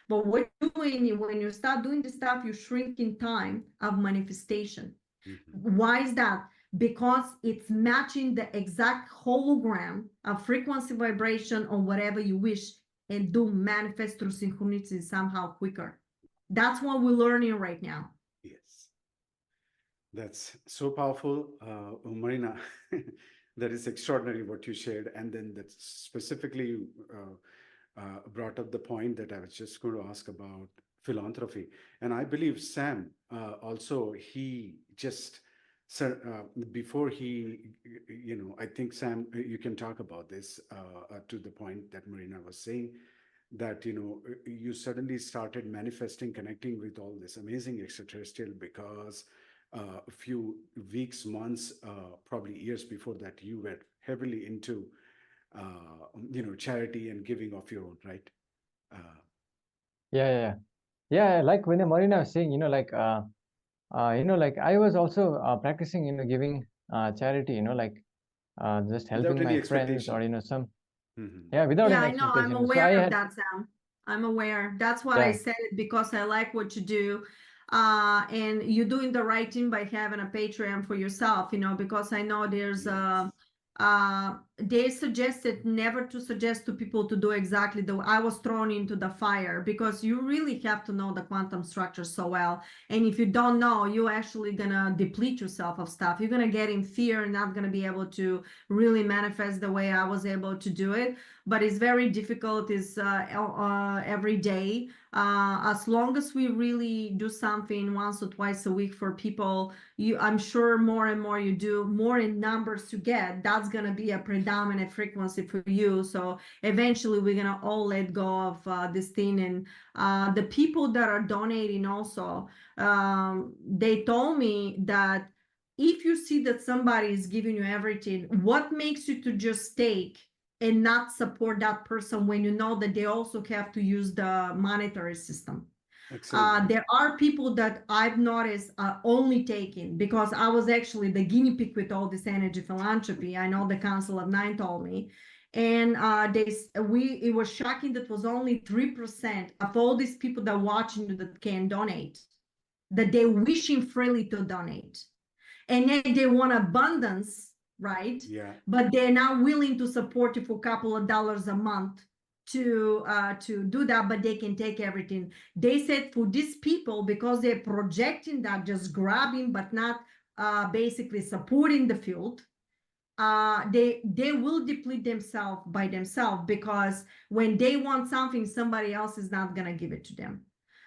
But what you're doing, when you start doing this stuff, you shrink in time of manifestation. Mm-hmm. Why is that? Because it's matching the exact hologram of frequency vibration on whatever you wish, and do manifest through synchronicity somehow quicker. That's what we're learning right now. Yes. That's so powerful, Marina. That is extraordinary what you shared. And then that specifically brought up the point that I was just going to ask about philanthropy. And I believe Sam also, he just... Sir, before he, you know, I think, Sam, you can talk about this to the point that Marina was saying, that, you know, you suddenly started manifesting, connecting with all this amazing extraterrestrial because a few weeks, months, probably years before that, you were heavily into, you know, charity and giving of your own, right? Yeah. Like when Marina was saying, you know, like, like I was also practicing, giving charity, just helping my friends or, some, without any I know, I'm expectation. aware of that, Sam. I'm aware. That's why I said it, because I like what you do. And you're doing the right thing by having a Patreon for yourself, because I know there's they suggested never to suggest to people to do exactly the I was thrown into the fire, because you really have to know the quantum structure so well. And if you don't know, you're actually gonna deplete yourself of stuff. You're gonna get in fear and not gonna be able to really manifest the way I was able to do it. But it's very difficult. It's every day. As long as we really do something once or twice a week for people, I'm sure more and more you do, more in numbers you get, that's going to be a predominant frequency for you. So eventually we're going to all let go of this thing. And the people that are donating also, they told me that if you see that somebody is giving you everything, what makes you to just take and not support that person when you know that they also have to use the monetary system? There are people that I've noticed only taking, because I was actually the guinea pig with all this energy philanthropy. I know the Council of Nine told me, and it was shocking that was only 3% of all these people that are watching that can donate, that they're wishing freely to donate, and then they want abundance, right? Yeah. But they're not willing to support you for a couple of dollars a month to do that, but they can take everything. They said for these people, because they're projecting that, just grabbing but not basically supporting the field, they will deplete themselves by themselves, because when they want something, somebody else is not going to give it to them,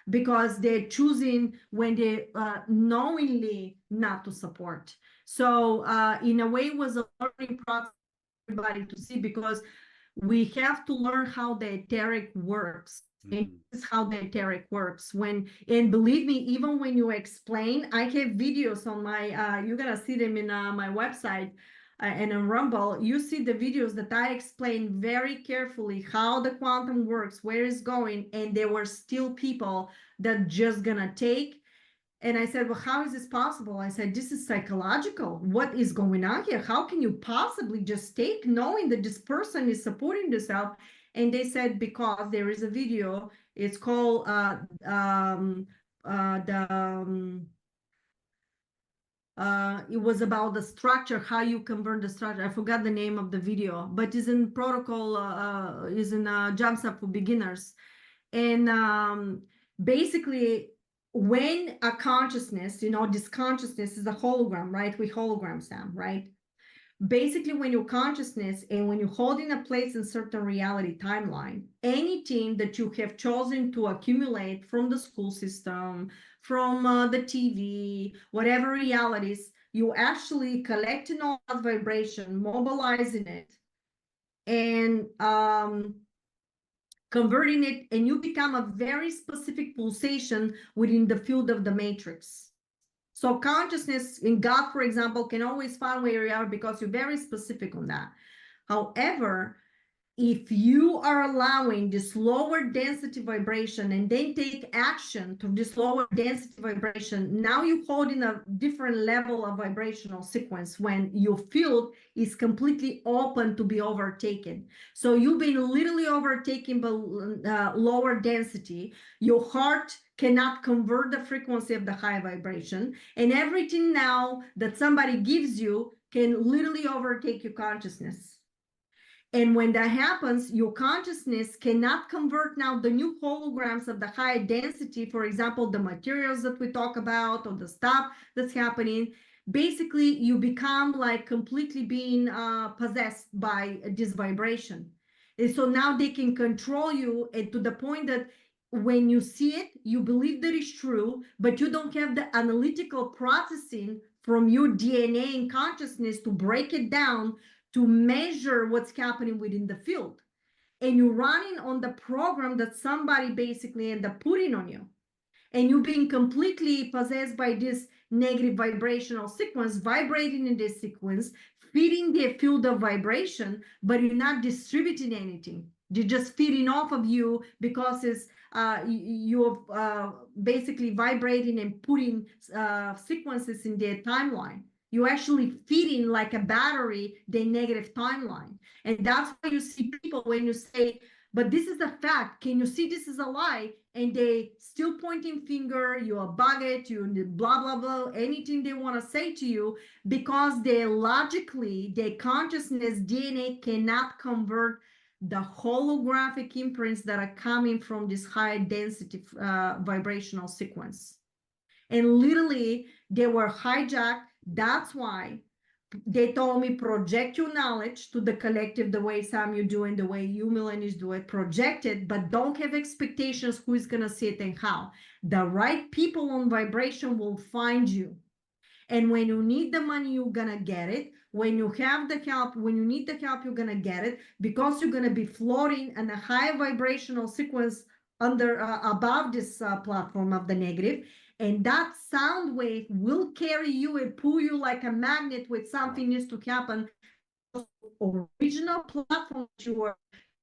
because they're choosing when they knowingly not to support. So in a way, it was a learning process for everybody to see, because we have to learn how the etheric works. And this is how the etheric works. And believe me, even when you explain, I have videos on my, you're gonna see them in my website and on Rumble. You see the videos that I explain very carefully how the quantum works, where it's going, and there were still people that just gonna take. And I said, well, how is this possible? I said, this is psychological. What is going on here? How can you possibly just take, knowing that this person is supporting themselves? And they said, because there is a video. It's called it was about the structure, how you convert the structure. I forgot the name of the video, but it's in protocol, is in jump up for beginners. And basically, when a consciousness, this consciousness is a hologram, right? We hologram Sam, right? Basically, when your consciousness and when you hold in a place in certain reality timeline, anything that you have chosen to accumulate from the school system, from the TV, whatever realities, you actually collecting all that vibration, mobilizing it, and converting it, and you become a very specific pulsation within the field of the matrix. So consciousness in God, for example, can always find where you are because you're very specific on that. However, if you are allowing this lower density vibration and then take action to this lower density vibration, now you hold in a different level of vibrational sequence when your field is completely open to be overtaken. So you've been literally overtaken by lower density. Your heart cannot convert the frequency of the high vibration, and everything now that somebody gives you can literally overtake your consciousness. And when that happens, your consciousness cannot convert now the new holograms of the high density, for example, the materials that we talk about or the stuff that's happening. Basically, you become like completely being possessed by this vibration. And so now they can control you, and to the point that when you see it, you believe that it's true, but you don't have the analytical processing from your DNA and consciousness to break it down, to measure what's happening within the field. And you're running on the program that somebody basically ended up putting on you. And you're being completely possessed by this negative vibrational sequence, vibrating in this sequence, feeding the field of vibration, but you're not distributing anything. You're just feeding off of you because it's you're basically vibrating and putting sequences in their timeline. You're actually feeding like a battery the negative timeline. And that's why you see people when you say, but this is a fact. Can you see this is a lie? And they still pointing finger, you a bucket, you blah, blah, blah, anything they want to say to you, because they logically, their consciousness DNA cannot convert the holographic imprints that are coming from this high density vibrational sequence. And literally, they were hijacked. That's why they told me, project your knowledge to the collective the way Sam you do and the way you millennials do it, project it, but don't have expectations who is going to see it and how. The right people on vibration will find you. And when you need the money, you're going to get it. When you have the help, when you need the help, you're going to get it, because you're going to be floating in a high vibrational sequence under above this platform of the negative. And that sound wave will carry you and pull you like a magnet with something needs to happen. Original platform you are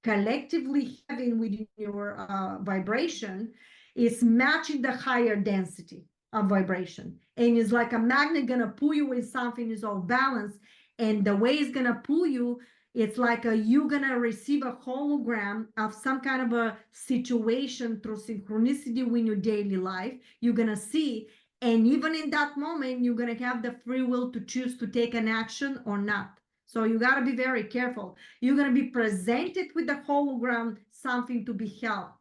collectively having within your vibration is matching the higher density of vibration. And it's like a magnet gonna pull you when something is all balanced. And the way it's gonna pull you, it's like you're gonna receive a hologram of some kind of a situation through synchronicity in your daily life. You're gonna see, and even in that moment, you're gonna have the free will to choose to take an action or not. So you gotta be very careful. You're gonna be presented with the hologram, something to be held.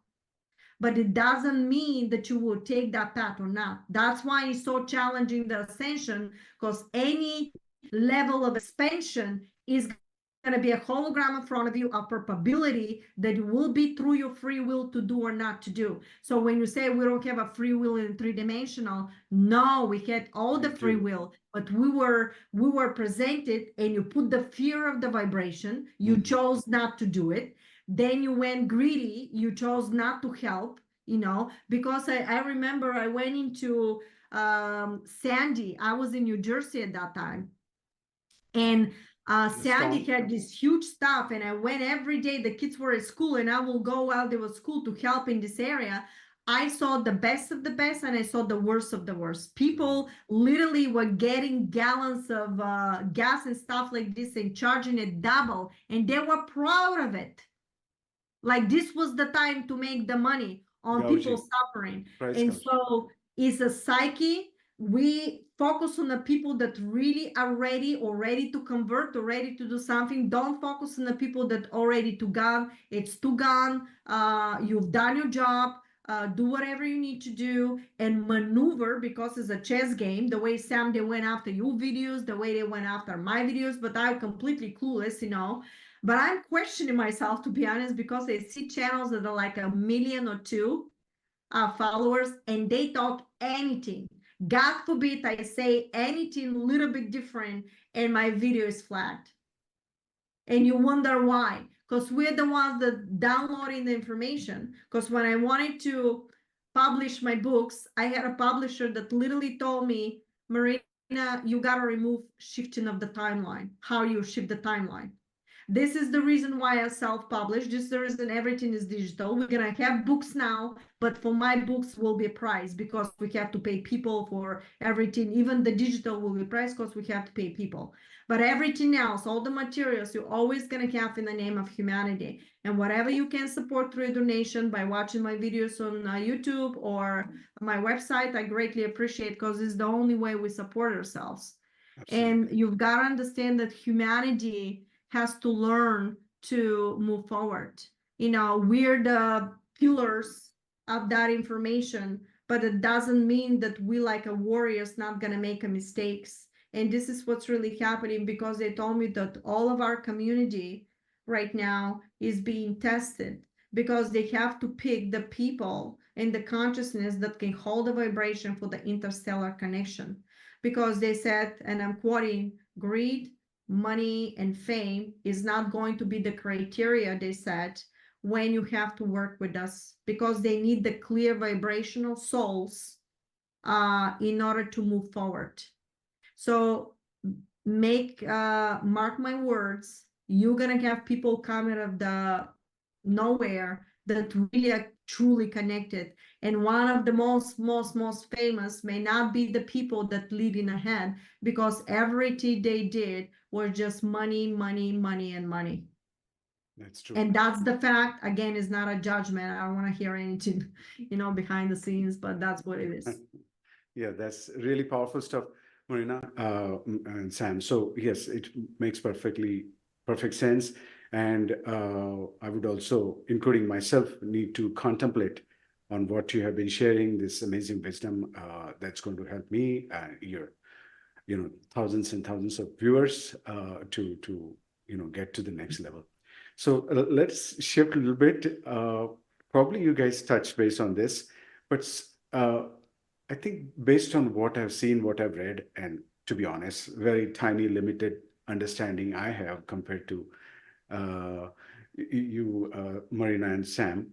But it doesn't mean that you will take that path or not. That's why it's so challenging, the ascension, because any level of expansion is going to be a hologram in front of you, a probability that it will be through your free will to do or not to do. So when you say we don't have a free will in three-dimensional, no, we had all the free will, but we were presented, and you put the fear of the vibration, you chose not to do it. Then you went greedy, you chose not to help, because I remember I went into Sandy. I was in New Jersey at that time. And Sandy had this huge stuff, and I went every day. The kids were at school, and I will go while they were at school to help in this area. I saw the best of the best, and I saw the worst of the worst. People literally were getting gallons of gas and stuff like this and charging it double, and they were proud of it. Like this was the time to make the money on people suffering. So it's a psyche. We focus on the people that really are ready to convert or ready to do something. Don't focus on the people that already too gone. It's too gone. You've done your job. Do whatever you need to do and maneuver, because it's a chess game. The way Sam, they went after your videos, the way they went after my videos, but I'm completely clueless, But I'm questioning myself, to be honest, because I see channels that are like 1 million or 2 followers, and they talk anything. God forbid I say anything a little bit different and my video is flagged. And you wonder why. Because we're the ones that downloading the information. Because when I wanted to publish my books, I had a publisher that literally told me, Marina, you got to remove shifting of the timeline, how you shift the timeline. This is the reason why I self-publish. This is the reason everything is digital. We're going to have books now, but for my books will be a price, because we have to pay people for everything. Even the digital will be priced because we have to pay people. But everything else, all the materials, you're always going to have in the name of humanity. And whatever you can support through a donation by watching my videos on YouTube or my website, I greatly appreciate, because it's the only way we support ourselves. Absolutely. And you've got to understand that humanity has to learn to move forward. We're the pillars of that information, but it doesn't mean that we, like a warrior's, not gonna make mistakes. And this is what's really happening, because they told me that all of our community right now is being tested, because they have to pick the people and the consciousness that can hold the vibration for the interstellar connection. Because they said, and I'm quoting, greed, money, and fame is not going to be the criteria, they said, when you have to work with us, because they need the clear vibrational souls in order to move forward. So mark my words, you're gonna have people come out of the nowhere that really are truly connected. And one of the most famous may not be the people that leading ahead, because everything they did was just money, money, money, and money. That's true. And that's the fact. Again, is not a judgment. I don't want to hear anything, behind the scenes, but that's what it is. Yeah, that's really powerful stuff, Marina and Sam. So yes, it makes perfect sense. And I would also, including myself, need to contemplate on what you have been sharing, this amazing wisdom that's going to help me, your, thousands and thousands of viewers to get to the next level. So let's shift a little bit. Probably you guys touched base on this, but I think based on what I've seen, what I've read, and to be honest, very tiny, limited understanding I have compared to you, Marina and Sam,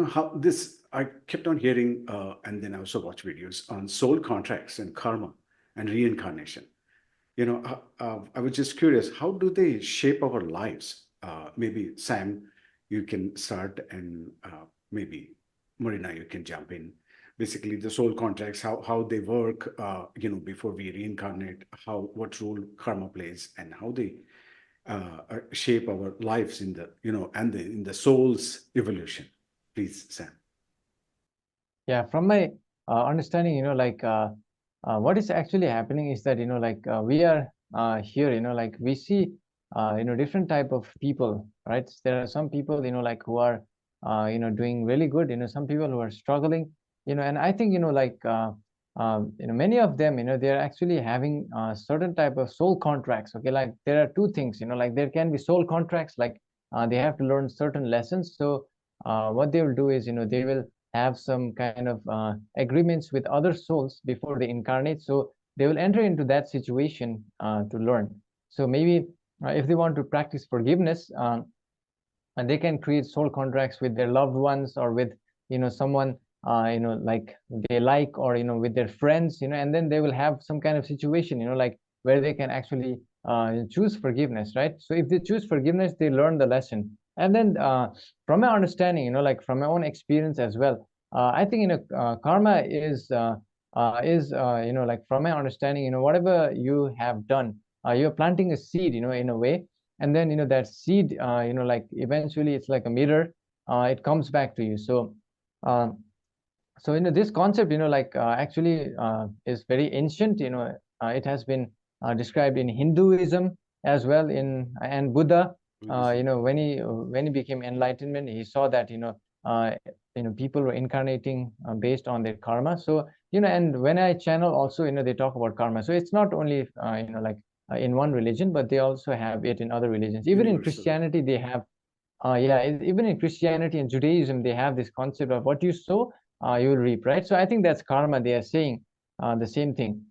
how this, I kept on hearing, and then I also watch videos on soul contracts and karma and reincarnation. I was just curious, how do they shape our lives? Maybe Sam, you can start, and maybe Marina, you can jump in. Basically, the soul contracts, how they work, before we reincarnate, what role karma plays, and how they shape our lives in the, and in the soul's evolution. Please, Sam. Yeah, from my understanding, what is actually happening is that, we are here, we see, different type of people, right? There are some people, who are, doing really good, some people who are struggling, and I think, many of them, they're actually having certain type of soul contracts. Okay, like there are two things, like there can be soul contracts, like they have to learn certain lessons. So what they will do is, they will have some kind of agreements with other souls before they incarnate. So they will enter into that situation to learn. So maybe if they want to practice forgiveness, and they can create soul contracts with their loved ones, or with someone like they like, or with their friends, and then they will have some kind of situation, like where they can actually choose forgiveness, right? So if they choose forgiveness, they learn the lesson. And then from my understanding, like from my own experience as well, I think karma is like from my understanding, whatever you have done, you're planting a seed, in a way, and then that seed, like eventually it's like a mirror, it comes back to you. So this concept, like actually is very ancient. It has been described in Hinduism as well, and Buddha. When he became enlightenment, he saw that people were incarnating based on their karma. So and when I channel also, they talk about karma. So it's not only like in one religion, but they also have it in other religions. Even in Christianity, they have even in Christianity and Judaism, they have this concept of what you sow, you will reap, right? So I think that's karma. They are saying the same thing.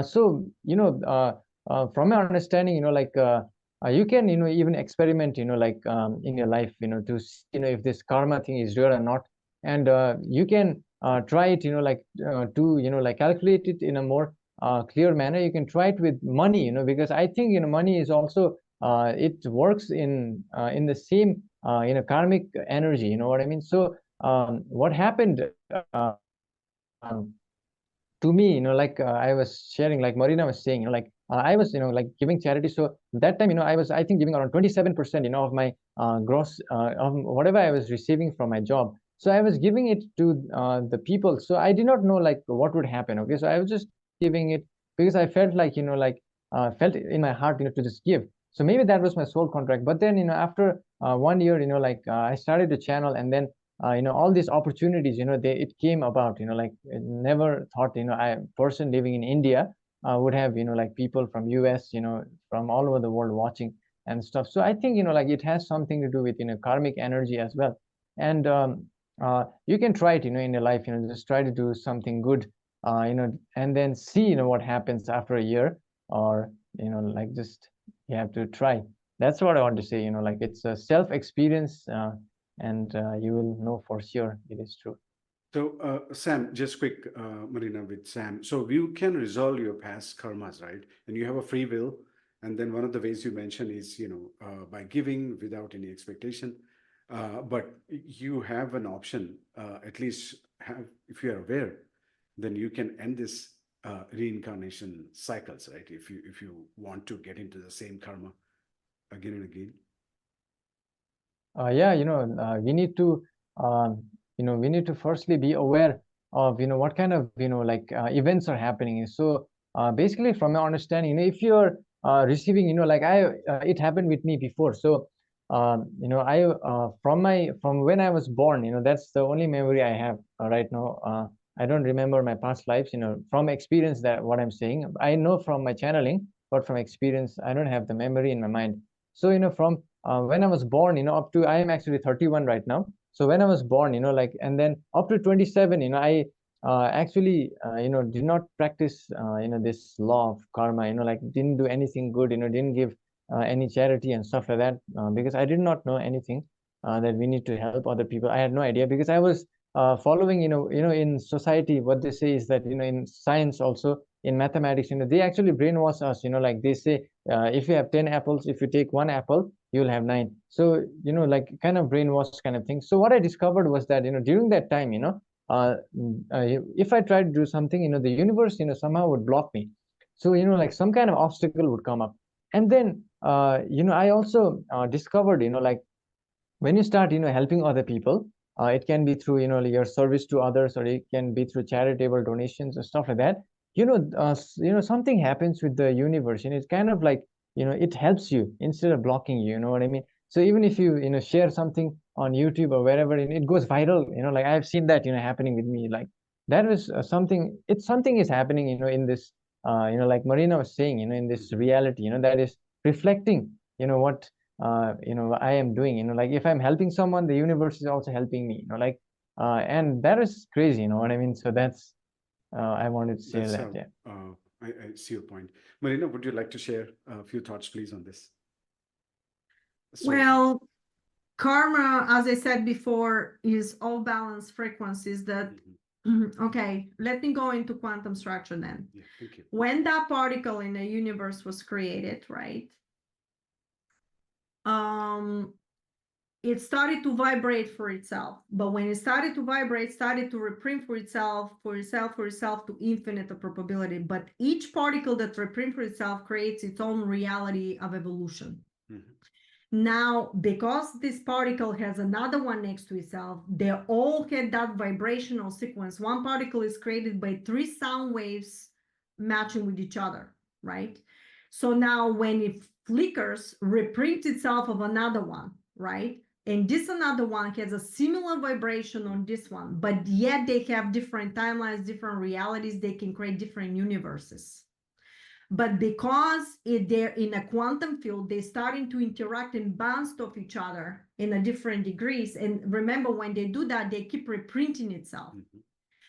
So from my understanding, you can even experiment, like in your life, to see, if this karma thing is real or not, and you can try it, to like calculate it in a more clear manner. You can try it with money, because I think money is also it works in the same karmic energy. You know what I mean? So what happened um, to me, like I was sharing, like Marina was saying, like I was, like giving charity. So that time, I was, I think, giving around 27%, of my gross, of whatever I was receiving from my job. So I was giving it to the people. So I did not know like what would happen. Okay, so I was just giving it because I felt like, like felt in my heart, to just give. So maybe that was my soul contract. But then, after 1 year, like I started to channel, and then all these opportunities, it came about, like never thought, I person living in India would have, like people from US, from all over the world watching and stuff. So I think, like it has something to do with, karmic energy as well. And you can try it, in your life, just try to do something good, and then see, what happens after a year, or, like just you have to try. That's what I want to say, like it's a self experience, and you will know for sure it is true. So, Sam, just quick, Marina, with Sam. So you can resolve your past karmas, right? And you have a free will. And then one of the ways you mentioned is, by giving without any expectation. But you have an option, at least have, if you are aware, then you can end this reincarnation cycles, right? If you want to get into the same karma again and again. Yeah, we need to, we need to firstly be aware of, what kind of, like events are happening. So basically, from my understanding, if you're receiving, like it happened with me before. So, from when I was born, that's the only memory I have right now. I don't remember my past lives, from experience that what I'm saying. I know from my channeling, but from experience, I don't have the memory in my mind. So, from when I was born, up to I am actually 31 right now. So when I was born, like, and then up to 27, I actually, did not practice, this law of karma, like didn't do anything good, didn't give any charity and stuff like that, because I did not know anything that we need to help other people. I had no idea because I was following, in society, what they say is that, in science also, in mathematics, they actually brainwash us, like they say, if you have 10 apples, if you take one apple, you'll have 9. So, like kind of brainwash kind of thing. So what I discovered was that, during that time, uh, if I tried to do something, the universe, somehow would block me. So, like some kind of obstacle would come up. And then, I also discovered, like when you start, helping other people, it can be through, your service to others, or it can be through charitable donations or stuff like that. Something happens with the universe, and it's kind of like, it helps you instead of blocking you. You know what I mean? So even if you, share something on YouTube or wherever, and it goes viral, like I've seen that, happening with me. Like that was something. It's something is happening, in this, like Marina was saying, in this reality, that is reflecting, what I am doing, like if I'm helping someone, the universe is also helping me, like and that is crazy, you know what I mean? So that's I wanted to say That's that. Yeah. I see your point. Marina, would you like to share a few thoughts, please, on this? Well, karma, as I said before, is all balanced frequencies that, okay, let me go into quantum structure then. Yeah, thank you. When that particle in the universe was created, right? It started to vibrate for itself. But when it started to vibrate, started to reprint for itself to infinite probability. But each particle that reprints for itself creates its own reality of evolution. Now, because this particle has another one next to itself, they all had that vibrational sequence. One particle is created by 3 sound waves matching with each other, right? So now when it flickers, reprints itself of another one, right? And this another one has a similar vibration on this one, but yet they have different timelines, different realities. They can create different universes. But because they're in a quantum field, they're starting to interact and bounce off each other in a different degrees. And remember, when they do that, they keep reprinting itself.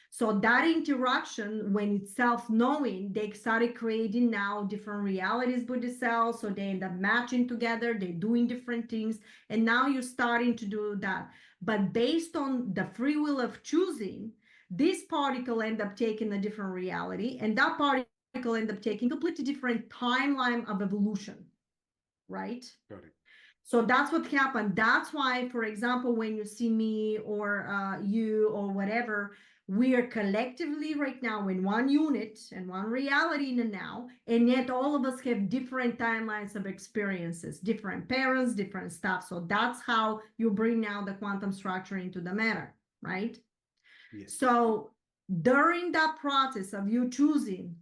So that interaction, when it's self-knowing, they started creating now different realities with the cells. So they end up matching together, they're doing different things. And now you're starting to do that. But based on the free will of choosing, this particle end up taking a different reality, and that particle end up taking completely different timeline of evolution, right? Got it. So that's what happened. That's why, for example, when you see me or you or whatever, we are collectively right now in one unit and one reality in the now, and yet all of us have different timelines of experiences, different parents, different stuff. So that's how you bring now the quantum structure into the matter, right? Yes. So during that process of you choosing,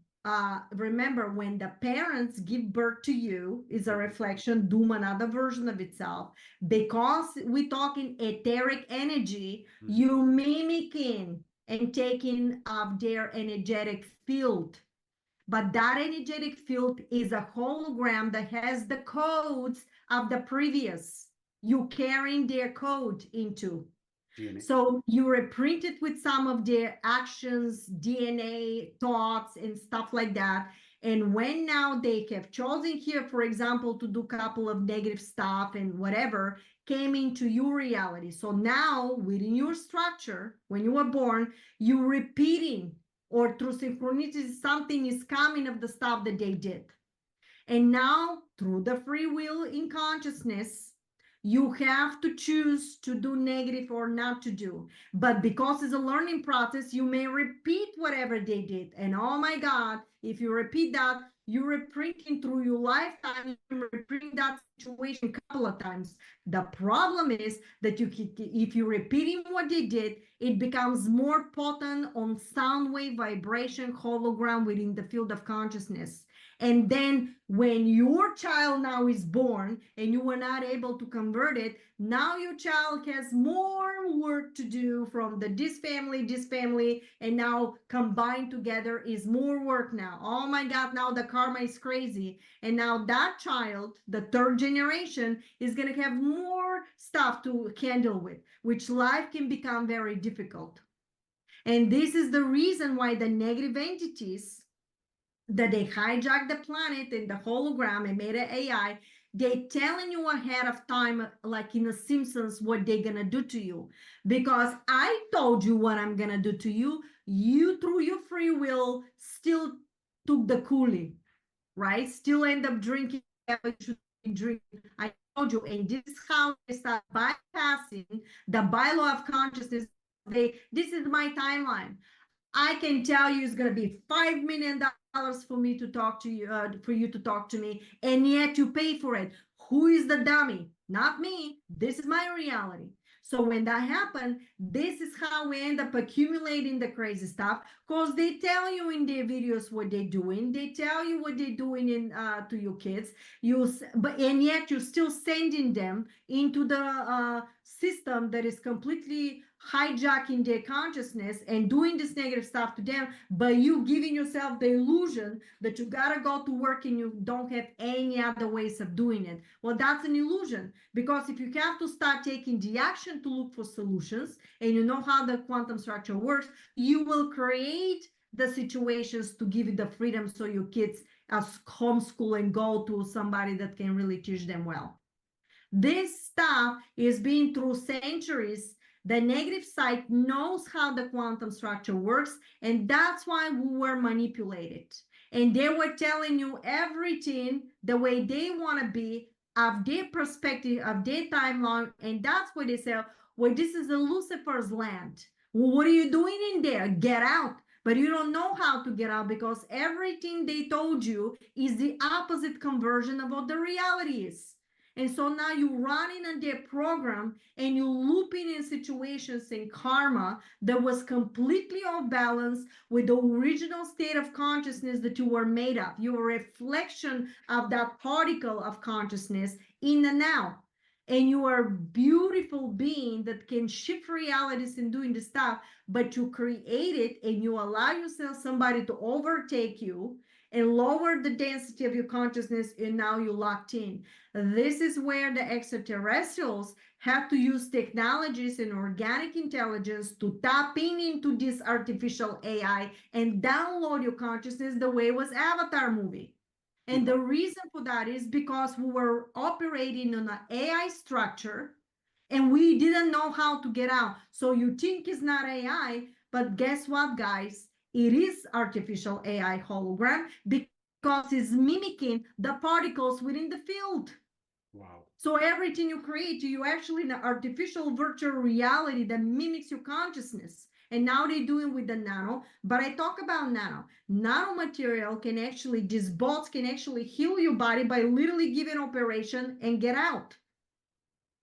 remember, when the parents give birth to you, is a reflection, doom, another version of itself. Because we talk in etheric energy, you mimicking and taking of their energetic field. But that energetic field is a hologram that has the codes of the previous. You carrying their code into. DNA. So you reprint it with some of their actions, DNA, thoughts, and stuff like that. And when now they have chosen here, for example, to do a couple of negative stuff and whatever, came into your reality. So now within your structure, when you were born, you're repeating, or through synchronicity, something is coming of the stuff that they did. And now through the free will in consciousness, you have to choose to do negative or not to do. But because it's a learning process, you may repeat whatever they did. And oh my God, if you repeat that, you're reprinting through your lifetime, you reprint that situation a couple of times. The problem is that if you're repeating what they did, it becomes more potent on sound wave, vibration, hologram within the field of consciousness. And then when your child now is born and you were not able to convert it, now your child has more work to do from this family, and now combined together is more work now. Oh my God, now the karma is crazy. And now that child, the third generation, is going to have more stuff to handle with, which life can become very difficult. And this is the reason why the negative entities that they hijacked the planet and the hologram and made an AI, they telling you ahead of time, like in the Simpsons, what they're gonna do to you. Because I told you what I'm gonna do to you. You, through your free will, still took the Kool-Aid, right? Still end up drinking what you should drink. I told you, and this is how they start bypassing the bylaw of consciousness. This is my timeline. I can tell you it's going to be $5 million for me to talk to you, for you to talk to me, and yet you pay for it. Who is the dummy? Not me. This is my reality. So when that happened, this is how we end up accumulating the crazy stuff, because they tell you in their videos what they're doing. They tell you what they're doing to your kids. And yet you're still sending them into the system that is completely hijacking their consciousness and doing this negative stuff to them, but you giving yourself the illusion that you gotta go to work and you don't have any other ways of doing it. Well, that's an illusion, because if you have to start taking the action to look for solutions, and you know how the quantum structure works, you will create the situations to give you the freedom so your kids homeschool and go to somebody that can really teach them well. This stuff is being through centuries. The negative side knows how the quantum structure works, and that's why we were manipulated. And they were telling you everything the way they want to be, of their perspective, of their timeline, and that's what they say, well, this is a Lucifer's land. Well, what are you doing in there? Get out. But you don't know how to get out, because everything they told you is the opposite conversion of what the reality is. And so now you're running on their program and you're looping in situations in karma that was completely off balance with the original state of consciousness that you were made of. You're a reflection of that particle of consciousness in the now. And you are a beautiful being that can shift realities and doing the stuff, but you create it and you allow yourself somebody to overtake you and lower the density of your consciousness, and now you're locked in. This is where the extraterrestrials have to use technologies and organic intelligence to tap into this artificial AI and download your consciousness the way it was Avatar movie. And the reason for that is because we were operating on an AI structure and we didn't know how to get out. So you think it's not AI, but guess what, guys? It is artificial AI hologram, because it's mimicking the particles within the field. Wow. So everything you create, you actually in an artificial virtual reality that mimics your consciousness. And now they're doing with the nano. But I talk about nano. Nano material can actually, these bots can actually heal your body by literally giving operation and get out.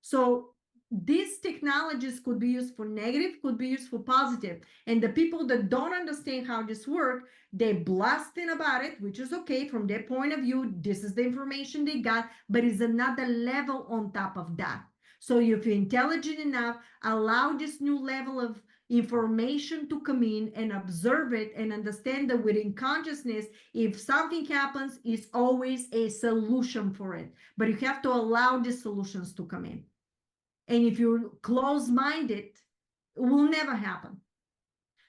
So these technologies could be used for negative, could be used for positive. And the people that don't understand how this works, they're blasting about it, which is okay from their point of view. This is the information they got, but it's another level on top of that. So if you're intelligent enough, allow this new level of information to come in and observe it and understand that within consciousness, if something happens, it's always a solution for it. But you have to allow these solutions to come in. And if you're closed-minded, it will never happen.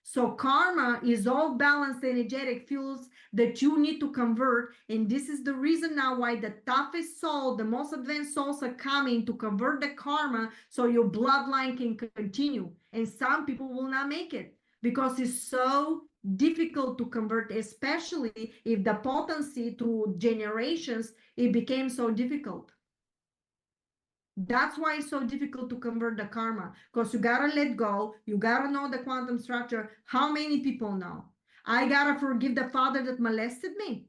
So karma is all balanced energetic fields that you need to convert. And this is the reason now why the toughest soul, the most advanced souls are coming to convert the karma so your bloodline can continue. And some people will not make it because it's so difficult to convert, especially if the potency through generations, it became so difficult. That's why it's so difficult to convert the karma, because you gotta let go. You gotta know the quantum structure. How many people know? I gotta forgive the father that molested me.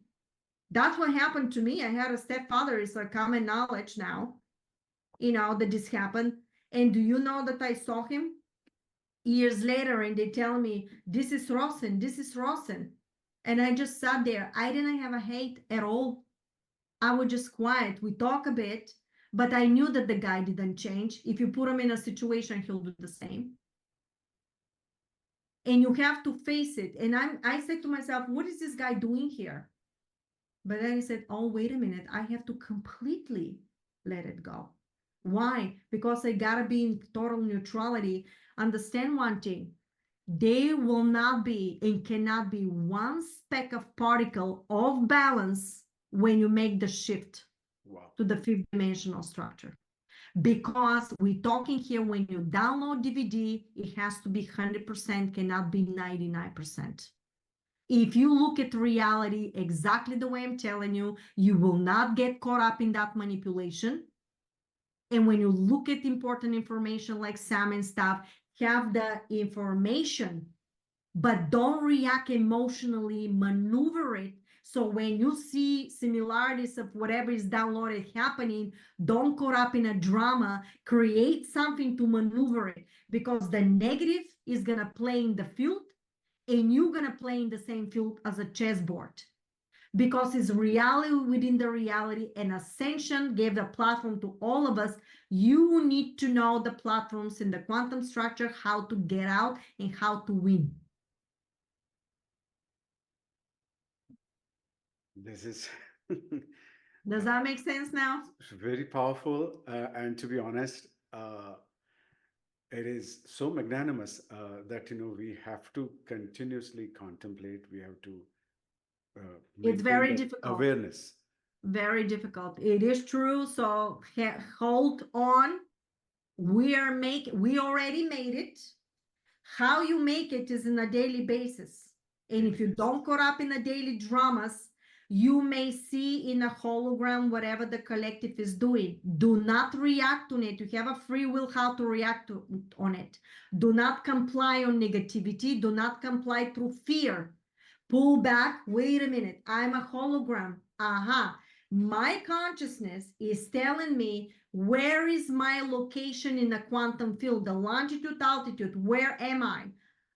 That's what happened to me. I had a stepfather. It's a common knowledge now, that this happened. And do you know that I saw him years later and they tell me, this is Rosen, this is Rosen. And I just sat there. I didn't have a hate at all. I was just quiet. We talk a bit, but I knew that the guy didn't change. If you put him in a situation, he'll do the same. And you have to face it. And I said to myself, what is this guy doing here? But then I said, oh, wait a minute. I have to completely let it go. Why? Because I gotta be in total neutrality. Understand one thing. There will not be and cannot be one speck of particle of balance when you make the shift to the fifth dimensional structure. Because we're talking here, when you download DVD, it has to be 100%, cannot be 99%. If you look at reality exactly the way I'm telling you, you will not get caught up in that manipulation. And when you look at important information like SAM and stuff, have the information, but don't react emotionally, maneuver it. So when you see similarities of whatever is downloaded happening, don't caught up in a drama, create something to maneuver it, because the negative is going to play in the field and you're going to play in the same field as a chessboard. Because it's reality within the reality, and Ascension gave the platform to all of us. You need to know the platforms in the quantum structure, how to get out and how to win. This is Does that make sense now? very powerful. And to be honest, it is so magnanimous that, we have to continuously contemplate. We have to It's very difficult. Awareness. Very difficult. It is true. So hold on. We already made it. How you make it is on a daily basis. And if you don't caught up in the daily dramas, you may see in a hologram whatever the collective is doing. Do not react on it. You have a free will how to react on it. Do not comply on negativity. Do not comply through fear. Pull back. Wait a minute. I'm a hologram. Aha. My consciousness is telling me where is my location in the quantum field, the longitude, altitude. Where am I?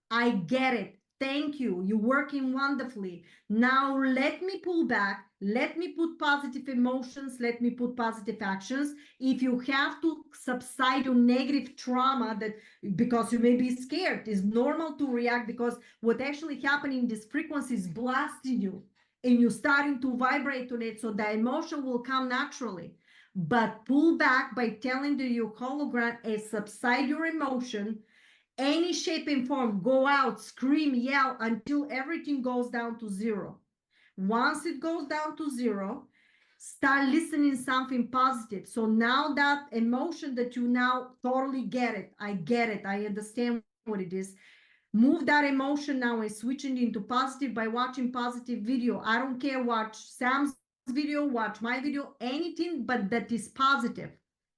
I get it. Thank you. You're working wonderfully. Now let me pull back. Let me put positive emotions. Let me put positive actions. If you have to subside your negative trauma, that because you may be scared, it's normal to react, because what actually happening, this frequency is blasting you and you're starting to vibrate on it. So the emotion will come naturally. But pull back by telling your hologram and subside your emotion. Any shape and form, go out, scream, yell until everything goes down to zero. Once it goes down to zero, start listening something positive. So now that emotion that you now totally get it, I understand what it is. Move that emotion now and switching into positive by watching positive video. I don't care, watch Sam's video, watch my video, anything but that is positive.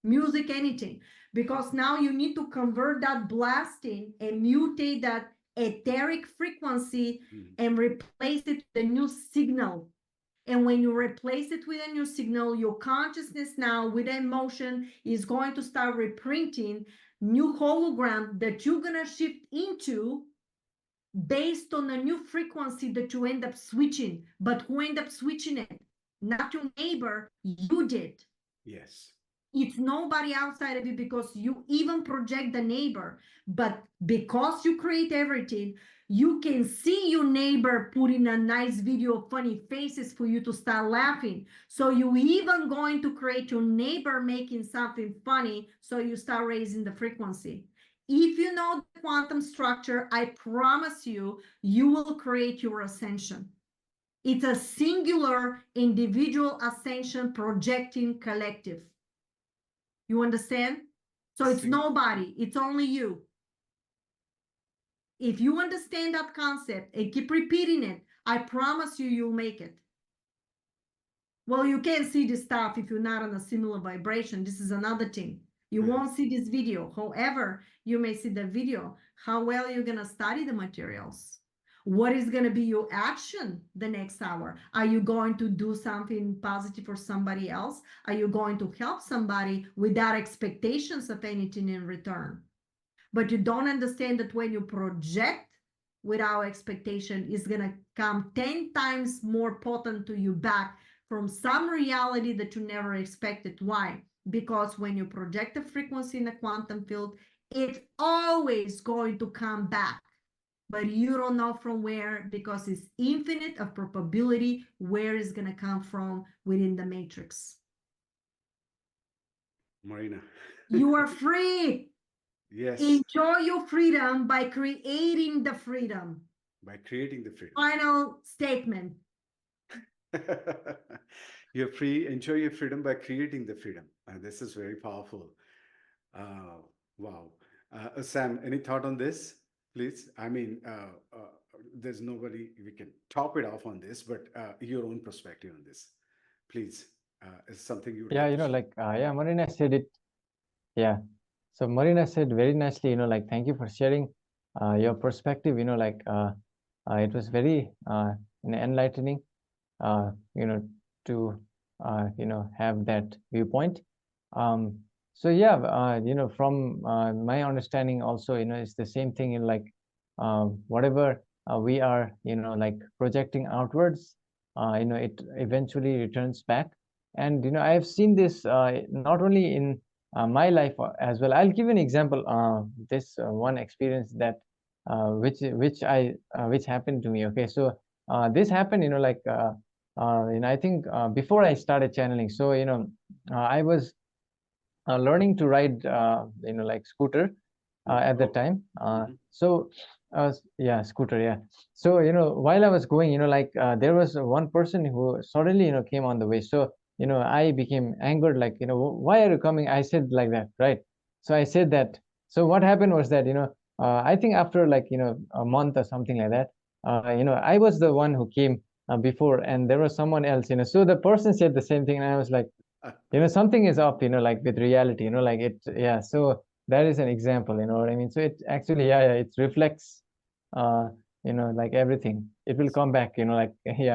Music, anything, because now you need to convert that blasting and mutate that etheric frequency and replace it with a new signal. And when you replace it with a new signal, your consciousness now with emotion is going to start reprinting new hologram that you're going to shift into based on a new frequency that you end up switching. But who end up switching it? Not your neighbor, you did. Yes. It's nobody outside of you, because you even project the neighbor. But because you create everything, you can see your neighbor putting a nice video of funny faces for you to start laughing. So you even going to create your neighbor making something funny, so you start raising the frequency. If you know the quantum structure, I promise you, you will create your ascension. It's a singular individual ascension projecting collective. You understand? So it's nobody, it's only you. If you understand that concept and keep repeating it, I promise you, you'll make it. Well, you can't see this stuff if you're not on a similar vibration. This is another thing. You won't see this video. However, you may see the video. How well you're going to study the materials. What is going to be your action the next hour? Are you going to do something positive for somebody else? Are you going to help somebody without expectations of anything in return? But you don't understand that when you project without expectation, it's going to come 10 times more potent to you back from some reality that you never expected. Why? Because when you project a frequency in a quantum field, it's always going to come back. But you don't know from where, because it's infinite of probability where it's going to come from within the matrix. Marina. You are free. Yes. Enjoy your freedom by creating the freedom. By creating the freedom. Final statement. You're free. Enjoy your freedom by creating the freedom. This is very powerful. Wow. Sam, any thought on this, please? I mean, there's nobody we can top it off on this, but your own perspective on this, please. Is something you would Yeah, like to yeah, Marina said it. Yeah. So Marina said very nicely, thank you for sharing your perspective, it was very enlightening, to, have that viewpoint. So yeah, from my understanding also, it's the same thing in whatever we are, projecting outwards, it eventually returns back. And, I have seen this not only in my life as well. I'll give you an example. This one experience that which happened to me. Okay, so this happened, I think before I started channeling. So I was learning to ride, scooter at that time. So yeah, scooter. Yeah. So while I was going, there was one person who suddenly came on the way. So I became angered, like, why are you coming? I said like that, right? So I said that. So what happened was that, I think after a month or something like that, I was the one who came before, and there was someone else, so the person said the same thing, and I was like, something is up, with reality, yeah. So that is an example, what I mean? So it actually, yeah, it reflects, everything. It will come back, yeah,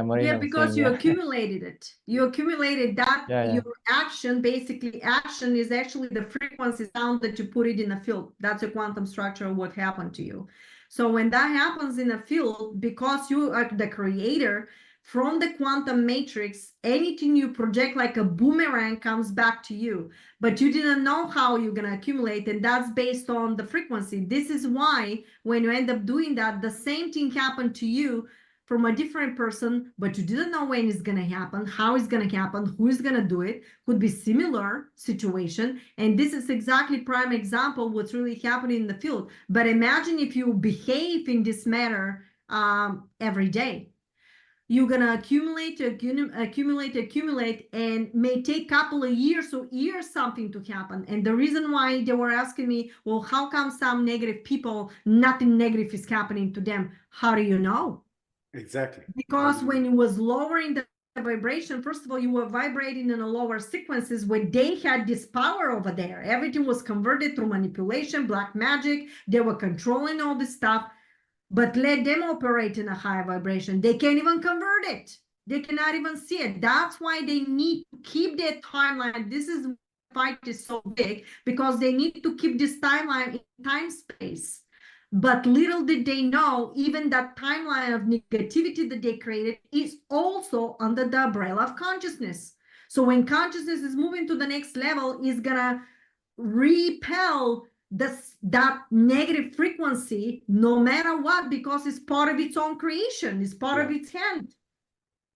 Marina Yeah, was because saying, you yeah. accumulated it. You accumulated that. Yeah, yeah. Your action, basically, action is actually the frequency sound that you put it in a field. That's a quantum structure of what happened to you. So when that happens in a field, because you are the creator, from the quantum matrix, anything you project like a boomerang comes back to you, but you didn't know how you're going to accumulate, and that's based on the frequency. This is why when you end up doing that, the same thing happened to you from a different person, but you didn't know when it's going to happen, how it's going to happen, who is going to do it. Could be similar situation, and this is exactly prime example what's really happening in the field. But imagine if you behave in this manner every day. You're going to accumulate, and may take a couple of years or years something to happen. And the reason why they were asking me, well, how come some negative people, nothing negative is happening to them? How do you know? Exactly. Because when you was lowering the vibration, first of all, you were vibrating in a lower sequences where they had this power over there. Everything was converted through manipulation, black magic. They were controlling all this stuff. But let them operate in a higher vibration. They can't even convert it. They cannot even see it. That's why they need to keep their timeline. This is why the fight is so big, because they need to keep this timeline in time space. But little did they know, even that timeline of negativity that they created is also under the umbrella of consciousness. So when consciousness is moving to the next level, it's gonna repel that negative frequency no matter what, because it's part of its own creation, it's part of its hand.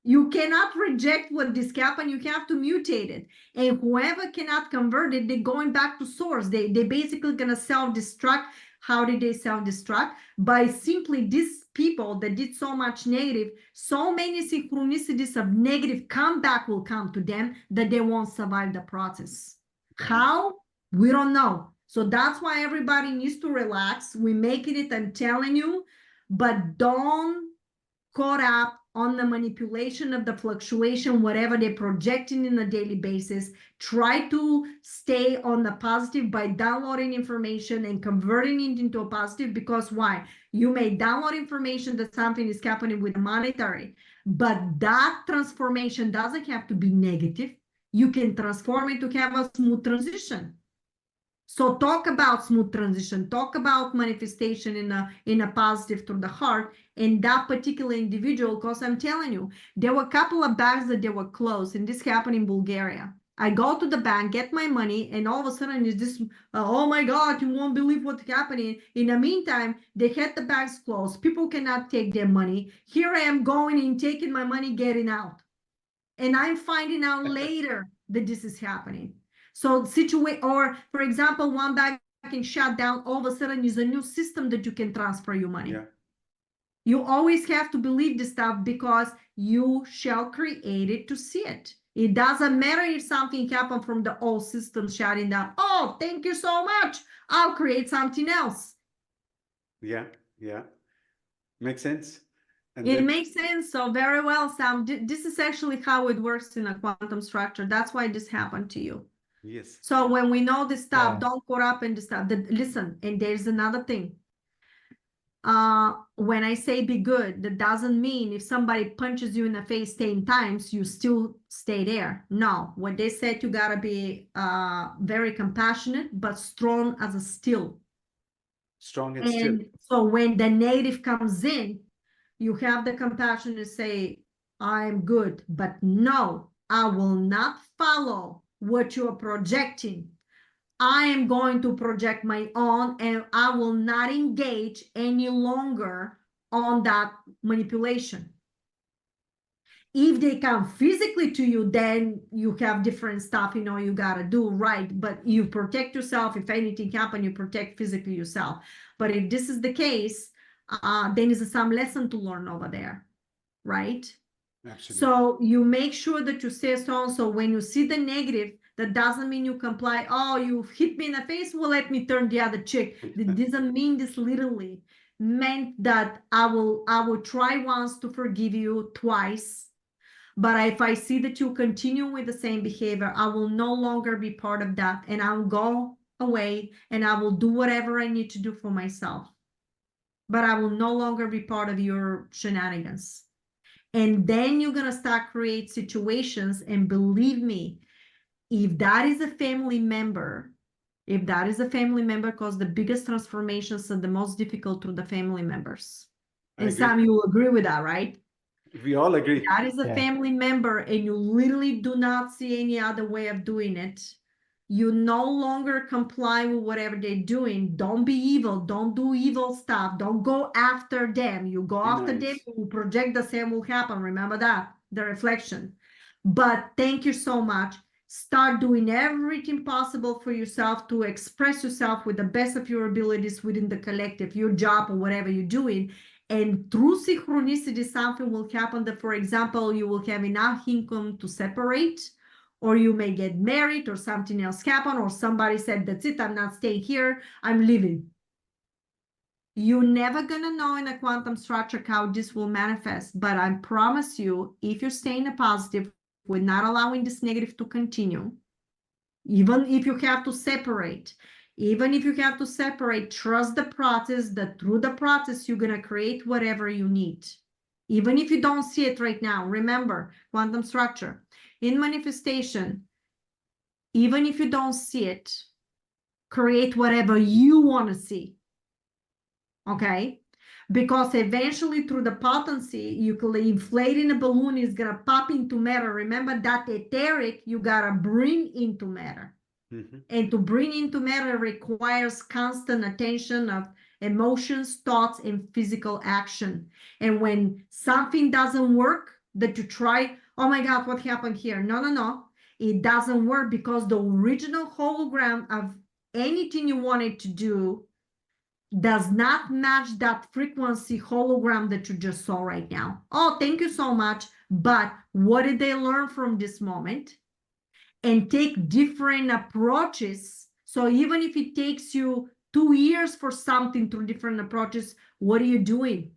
You cannot reject what this happened, you have to mutate it. And whoever cannot convert it, they're going back to source. They basically gonna self-destruct. How did they self-destruct? By simply these people that did so much negative, so many synchronicities of negative comeback will come to them that they won't survive the process. How? We don't know. So that's why everybody needs to relax. We're making it, I'm telling you, but don't caught up on the manipulation of the fluctuation, whatever they're projecting in a daily basis. Try to stay on the positive by downloading information and converting it into a positive, because why? You may download information that something is happening with monetary, but that transformation doesn't have to be negative. You can transform it to have a smooth transition. So talk about smooth transition, talk about manifestation in a positive through the heart. And that particular individual, because I'm telling you, there were a couple of banks that they were closed, and this happened in Bulgaria. I go to the bank, get my money, and all of a sudden it's this, oh my God, you won't believe what's happening. In the meantime, they had the banks closed. People cannot take their money. Here I am going and taking my money, getting out. And I'm finding out later that this is happening. So or for example, one bank can shut down, all of a sudden is a new system that you can transfer your money. Yeah. You always have to believe this stuff, because you shall create it to see it. It doesn't matter if something happened from the old system shutting down. Oh, thank you so much. I'll create something else. Yeah, yeah. Makes sense. And it makes sense. So very well, Sam. This is actually how it works in a quantum structure. That's why this happened to you. Yes. So when we know this stuff, Yeah. don't go up in the stuff. Listen, and there's another thing. When I say be good, that doesn't mean if somebody punches you in the face 10 times, you still stay there. No, what they said, you gotta be very compassionate, but strong as a steel. Strong and still. So when the negative comes in, you have the compassion to say, I'm good, but no, I will not follow what you are projecting. I am going to project my own, and I will not engage any longer on that manipulation. If they come physically to you, then you have different stuff, you gotta do, right? But you protect yourself. If anything happens, you protect physically yourself. But if this is the case, then is some lesson to learn over there, right? Absolutely. So you make sure that you stay strong. So when you see the negative, that doesn't mean you comply. Oh, you hit me in the face, well, let me turn the other cheek. It doesn't mean this literally. Meant that I will try once to forgive you, twice. But if I see that you continue with the same behavior, I will no longer be part of that. And I'll go away and I will do whatever I need to do for myself. But I will no longer be part of your shenanigans. And then you're going to start create situations. And believe me, if that is a family member, because the biggest transformations are the most difficult to the family members. And Sam, you will agree with that, right? We all agree. That is a family member, and you literally do not see any other way of doing it. You no longer comply with whatever they're doing. Don't be evil. Don't do evil stuff. Don't go after them. You go after them, you project, the same will happen. Remember that, the reflection. But thank you so much. Start doing everything possible for yourself to express yourself with the best of your abilities within the collective, your job or whatever you're doing. And through synchronicity, something will happen that, for example, you will have enough income to separate, or you may get married, or something else happen, or somebody said, that's it, I'm not staying here, I'm leaving. You're never gonna know in a quantum structure how this will manifest, but I promise you, if you're staying a positive, with not allowing this negative to continue, even if you have to separate, trust the process, that through the process, you're going to create whatever you need. Even if you don't see it right now, remember, quantum structure, in manifestation, even if you don't see it, create whatever you want to see. Okay? Because eventually through the potency, you can inflate in a balloon, is going to pop into matter. Remember that etheric, you got to bring into matter. Mm-hmm. And to bring into matter requires constant attention of emotions, thoughts, and physical action. And when something doesn't work, that you try, oh my God, what happened here? No. It doesn't work because the original hologram of anything you wanted to do does not match that frequency hologram that you just saw right now. Oh, thank you so much. But what did they learn from this moment? And take different approaches. So even if it takes you 2 years for something through different approaches, what are you doing?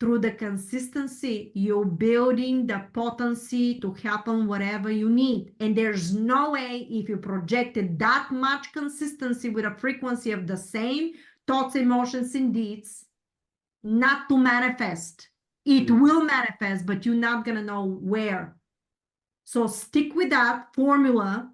through the consistency, you're building the potency to happen whatever you need. And there's no way, if you projected that much consistency with a frequency of the same thoughts, emotions, and deeds, not to manifest. It will manifest, but you're not going to know where. So stick with that formula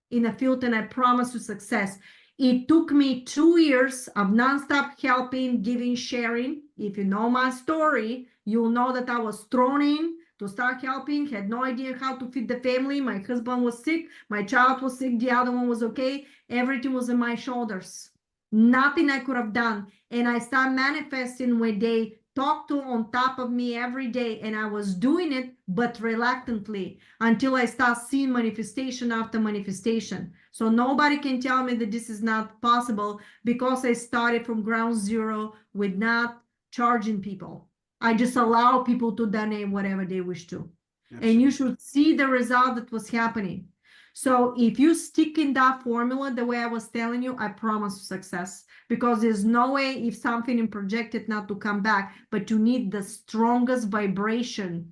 in a field, and I promise you success. It took me 2 years of nonstop helping, giving, sharing. If you know my story, you'll know that I was thrown in to start helping, had no idea how to feed the family. My husband was sick, my child was sick, the other one was okay. Everything was on my shoulders. Nothing I could have done. And I started manifesting when they talked to on top of me every day, and I was doing it, but reluctantly, until I start seeing manifestation after manifestation. So nobody can tell me that this is not possible, because I started from ground zero with not charging people. I just allow people to donate whatever they wish to. Absolutely. And you should see the result that was happening. So if you stick in that formula the way I was telling you, I promise success, because there's no way if something is projected not to come back, but you need the strongest vibration.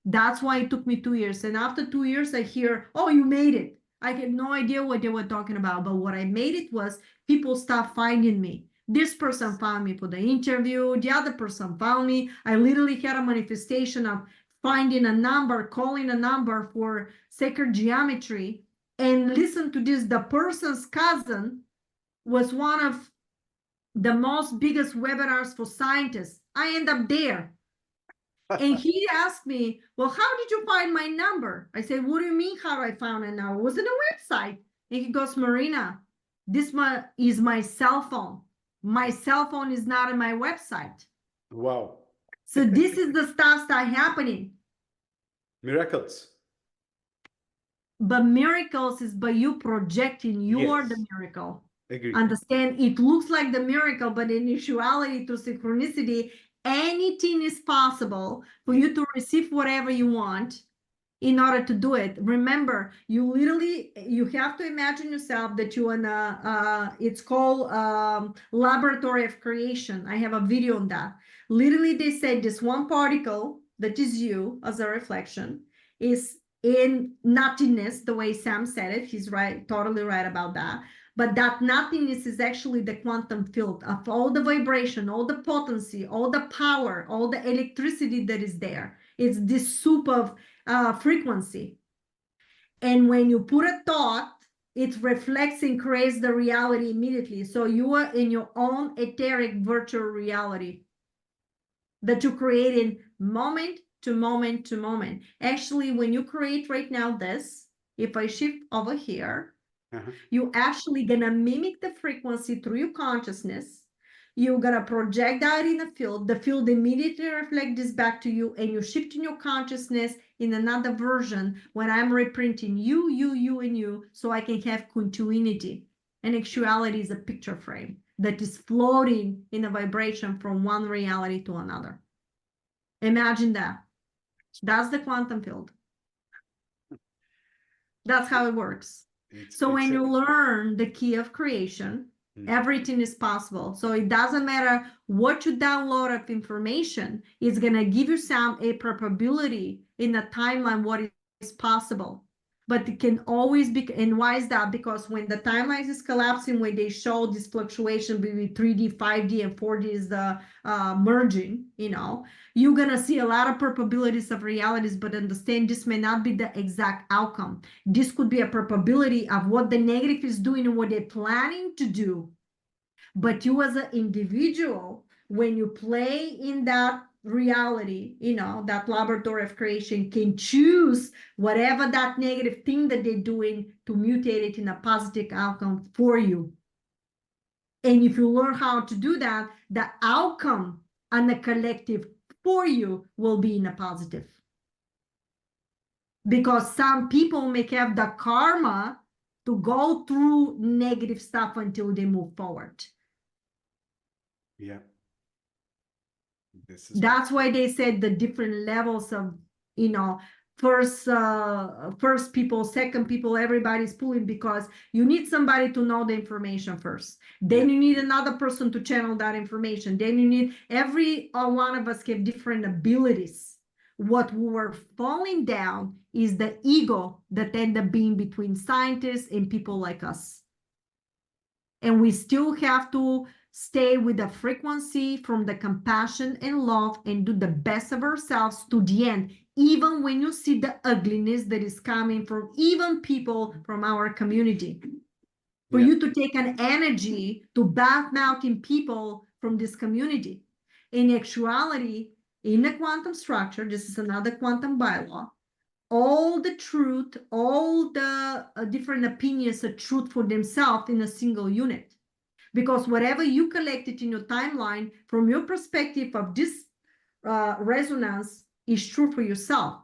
That's why it took me 2 years. And after 2 years, I hear, oh, you made it. I had no idea what they were talking about. But what I made it was people start finding me. This person found me for the interview. The other person found me. I literally had a manifestation of finding a number, calling a number for sacred geometry. And listen to this, the person's cousin was one of the most biggest webinars for scientists. I end up there. And he asked me, well, how did you find my number? I said, what do you mean how I found it now? It was in a website. And he goes, Marina, this is my cell phone. My cell phone is not in my website. Wow. So this is the stuff that's happening. Miracles. But miracles is by you projecting, you are the miracle. Agreed. Understand, it looks like the miracle, but in actuality, through synchronicity, anything is possible for you to receive whatever you want in order to do it. Remember, you have to imagine yourself that you're in it's called laboratory of creation. I have a video on that. Literally, they said this one particle that is you as a reflection is in nothingness, the way Sam said it. He's right, totally right about that. But that nothingness is actually the quantum field of all the vibration, all the potency, all the power, all the electricity that is there. It's this soup of frequency. And when you put a thought, it reflects and creates the reality immediately. So you are in your own etheric virtual reality that you create in moment to moment to moment. Actually, when you create right now this, if I shift over here, you actually gonna mimic the frequency through your consciousness. You're gonna project that in the field immediately reflects this back to you, and you're shifting your consciousness in another version when I'm reprinting you, and you, so I can have continuity. And actuality is a picture frame that is floating in a vibration from one reality to another. Imagine that. That's the quantum field. That's how it works. So when you learn the key of creation, everything is possible. So it doesn't matter what you download of information, it's going to give you some a probability in the timeline what is possible. But it can always be, and why is that? Because when the timeline is collapsing, when they show this fluctuation between 3D, 5D, and 4D is the merging, you're going to see a lot of probabilities of realities, but understand this may not be the exact outcome. This could be a probability of what the negative is doing and what they're planning to do. But you as an individual, when you play in that reality, that laboratory of creation, can choose whatever that negative thing that they're doing to mutate it in a positive outcome for you. And if you learn how to do that, the outcome and the collective for you will be in a positive. Because some people may have the karma to go through negative stuff until they move forward. Yeah. That's why they said the different levels of, first people, second people, everybody's pulling, because you need somebody to know the information first. Then you need another person to channel that information. Then you need every one of us have different abilities. What we were falling down is the ego that end up being between scientists and people like us. And we still have to stay with the frequency from the compassion and love and do the best of ourselves to the end, even when you see the ugliness that is coming from even people from our community. For you to take an energy to badmouth in people from this community. In actuality, in the quantum structure, this is another quantum bylaw, all the truth, all the different opinions are truth for themselves in a single unit. Because whatever you collected in your timeline, from your perspective of this resonance, is true for yourself.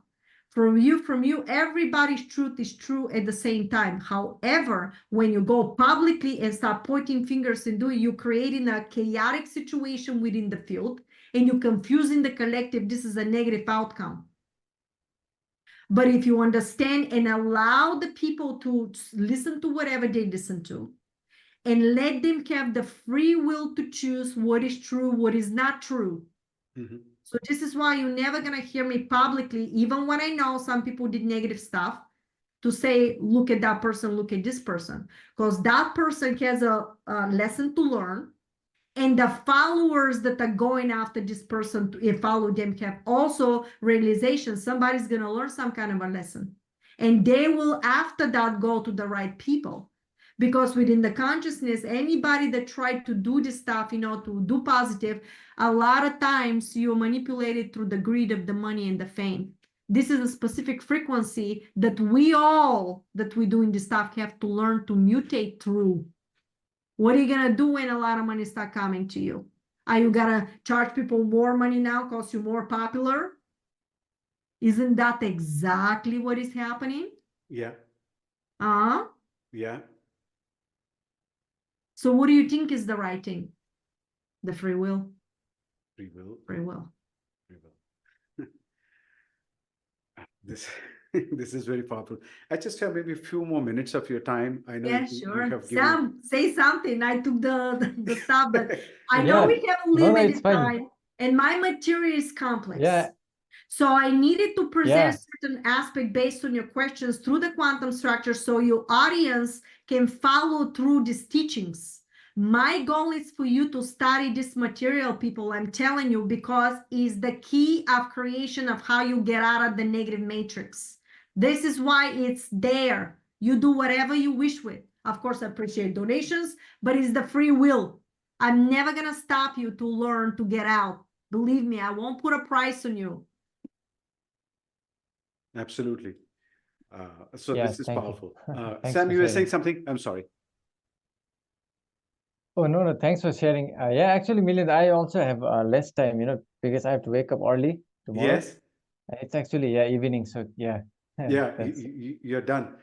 From you, everybody's truth is true at the same time. However, when you go publicly and start pointing fingers and you're creating a chaotic situation within the field, and you're confusing the collective, this is a negative outcome. But if you understand and allow the people to listen to whatever they listen to, and let them have the free will to choose what is true, what is not true. So this is why you're never going to hear me publicly, even when I know some people did negative stuff, to say, look at that person, look at this person. Because that person has a lesson to learn. And the followers that are going after this person to follow them have also realization. Somebody's going to learn some kind of a lesson. And they will, after that, go to the right people. Because within the consciousness, anybody that tried to do this stuff, to do positive, a lot of times you're manipulated through the greed of the money and the fame. This is a specific frequency that we doing this stuff have to learn to mutate through. What are you going to do when a lot of money start coming to you? Are you going to charge people more money now because you're more popular? Isn't that exactly what is happening? Yeah. Yeah. So what do you think is the right thing? The free will? Free will. Free will. Free will. This is very powerful. I just have maybe a few more minutes of your time. I know Sure. you have given... Sam, say something. I took the stuff, but I know we have limited time, and my material is complex. Yeah. So I needed to present certain aspect based on your questions through the quantum structure so your audience can follow through these teachings. My goal is for you to study this material, people, I'm telling you, because it's the key of creation of how you get out of the negative matrix. This is why it's there. You do whatever you wish with. Of course, I appreciate donations, but it's the free will. I'm never going to stop you to learn to get out. Believe me, I won't put a price on you. Absolutely. So this is powerful. Sam, you were saying something? I'm sorry. Oh, no, thanks for sharing. Yeah, actually, Milind, I also have less time, because I have to wake up early tomorrow. Yes. It's actually, evening. So, yeah. Yeah, you're done.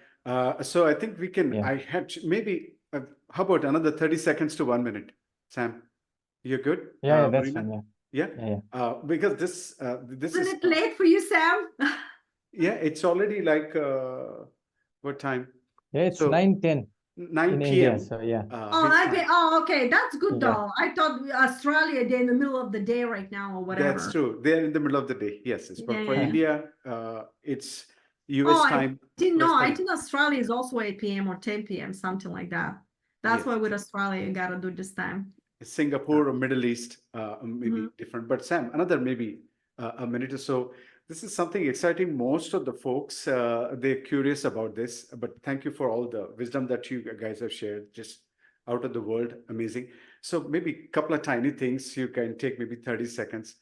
So I think we can, I had maybe, how about another 30 seconds to 1 minute, Sam? You're good? Yeah, that's Marina? fine. Yeah. Because this Isn't it late for you, Sam? Yeah, it's already like, what time? Yeah, it's 9:10 9 in p.m. India. So, yeah. Okay. That's good, though. I thought Australia, they're in the middle of the day right now or whatever. That's true. They're in the middle of the day. Yes. But for India, it's US time. I didn't know. I think Australia is also 8 p.m. or 10 p.m., something like that. That's why with Australia, you got to do this time. Singapore or Middle East, maybe different. But Sam, another maybe a minute or so. This is something exciting. Most of the folks, they're curious about this. But thank you for all the wisdom that you guys have shared. Just out of the world, amazing. So maybe a couple of tiny things you can take, maybe 30 seconds,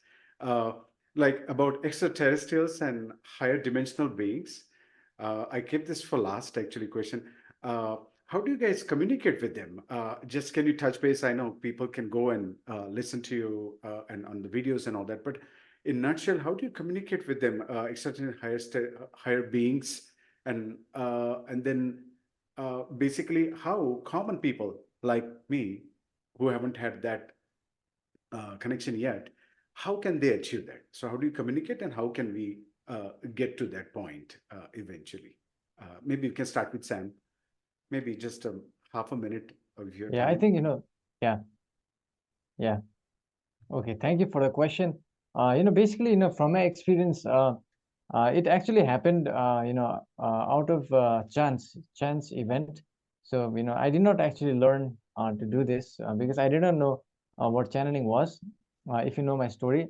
like about extraterrestrials and higher dimensional beings. I kept this for last actually question. How do you guys communicate with them? Just can you touch base? I know people can go and listen to you and on the videos and all that, but in a nutshell, how do you communicate with them, higher beings, and then basically how common people like me who haven't had that connection yet, how can they achieve that? So how do you communicate and how can we get to that point eventually. Maybe we can start with Sam. Maybe just half a minute of your Yeah, time. I think, yeah. Okay, thank you for the question. Basically, from my experience, it actually happened, out of chance event. So, I did not actually learn to do this because I didn't know what channeling was. If you know my story,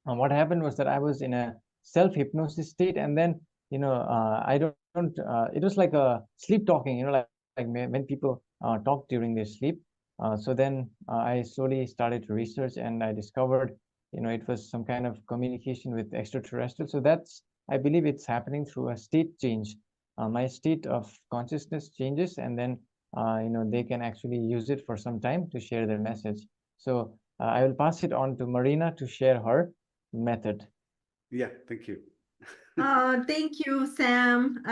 what happened was that I was in a self-hypnosis state, and then, I don't, it was like a sleep talking, like when people talk during their sleep. So then I slowly started to research, and I discovered, it was some kind of communication with extraterrestrials. So that's, I believe it's happening through a state change. My state of consciousness changes, and then, they can actually use it for some time to share their message. So I will pass it on to Marina to share her method. Yeah, thank you. Thank you, Sam.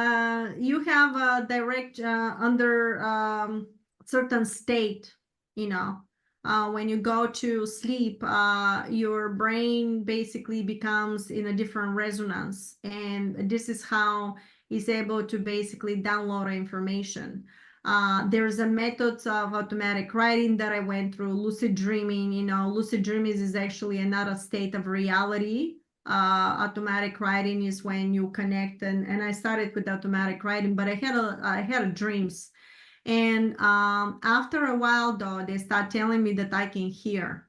You have a direct under certain state, when you go to sleep, your brain basically becomes in a different resonance, and this is how it's able to basically download information. There's a method of automatic writing that I went through, lucid dreaming. Lucid dreaming is actually another state of reality. Automatic writing is when you connect, and I started with automatic writing, but I had a dreams, and after a while though, they start telling me that I can hear,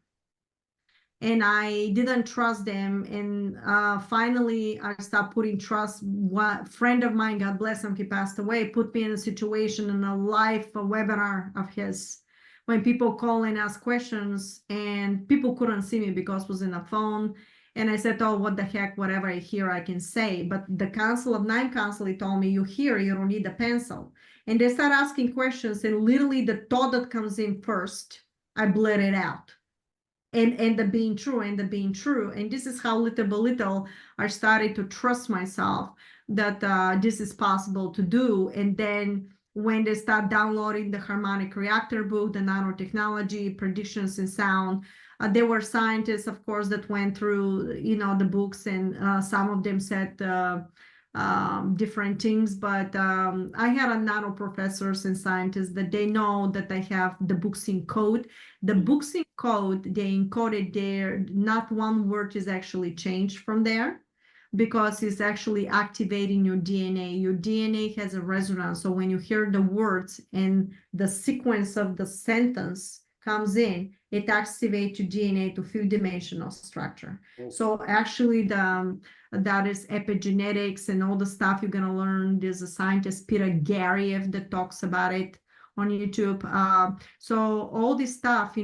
and I didn't trust them, and finally I stopped putting trust. What friend of mine, God bless him, he passed away, put me in a situation in a live webinar of his, when people call and ask questions, and people couldn't see me because it was in a phone. And I said, oh, what the heck, whatever I hear, I can say. But the Council of Nine Council, he told me, you hear, you don't need a pencil. And they start asking questions, and literally the thought that comes in first, I blurt it out. And the being true, and this is how little by little I started to trust myself that this is possible to do. And then when they start downloading the harmonic reactor book, the nanotechnology predictions in sound, there were scientists, of course, that went through the books, and some of them said different things, but I had a nano professors and scientists that they know that I have the books in code. The books in code, they encoded there, not one word is actually changed from there, because it's actually activating your DNA. Your DNA has a resonance, so when you hear the words and the sequence of the sentence comes in, it activates your DNA to 5th-dimensional structure. So actually that is epigenetics and all the stuff you're going to learn. There's a scientist, Peter Garriev, that talks about it on YouTube. So all this stuff,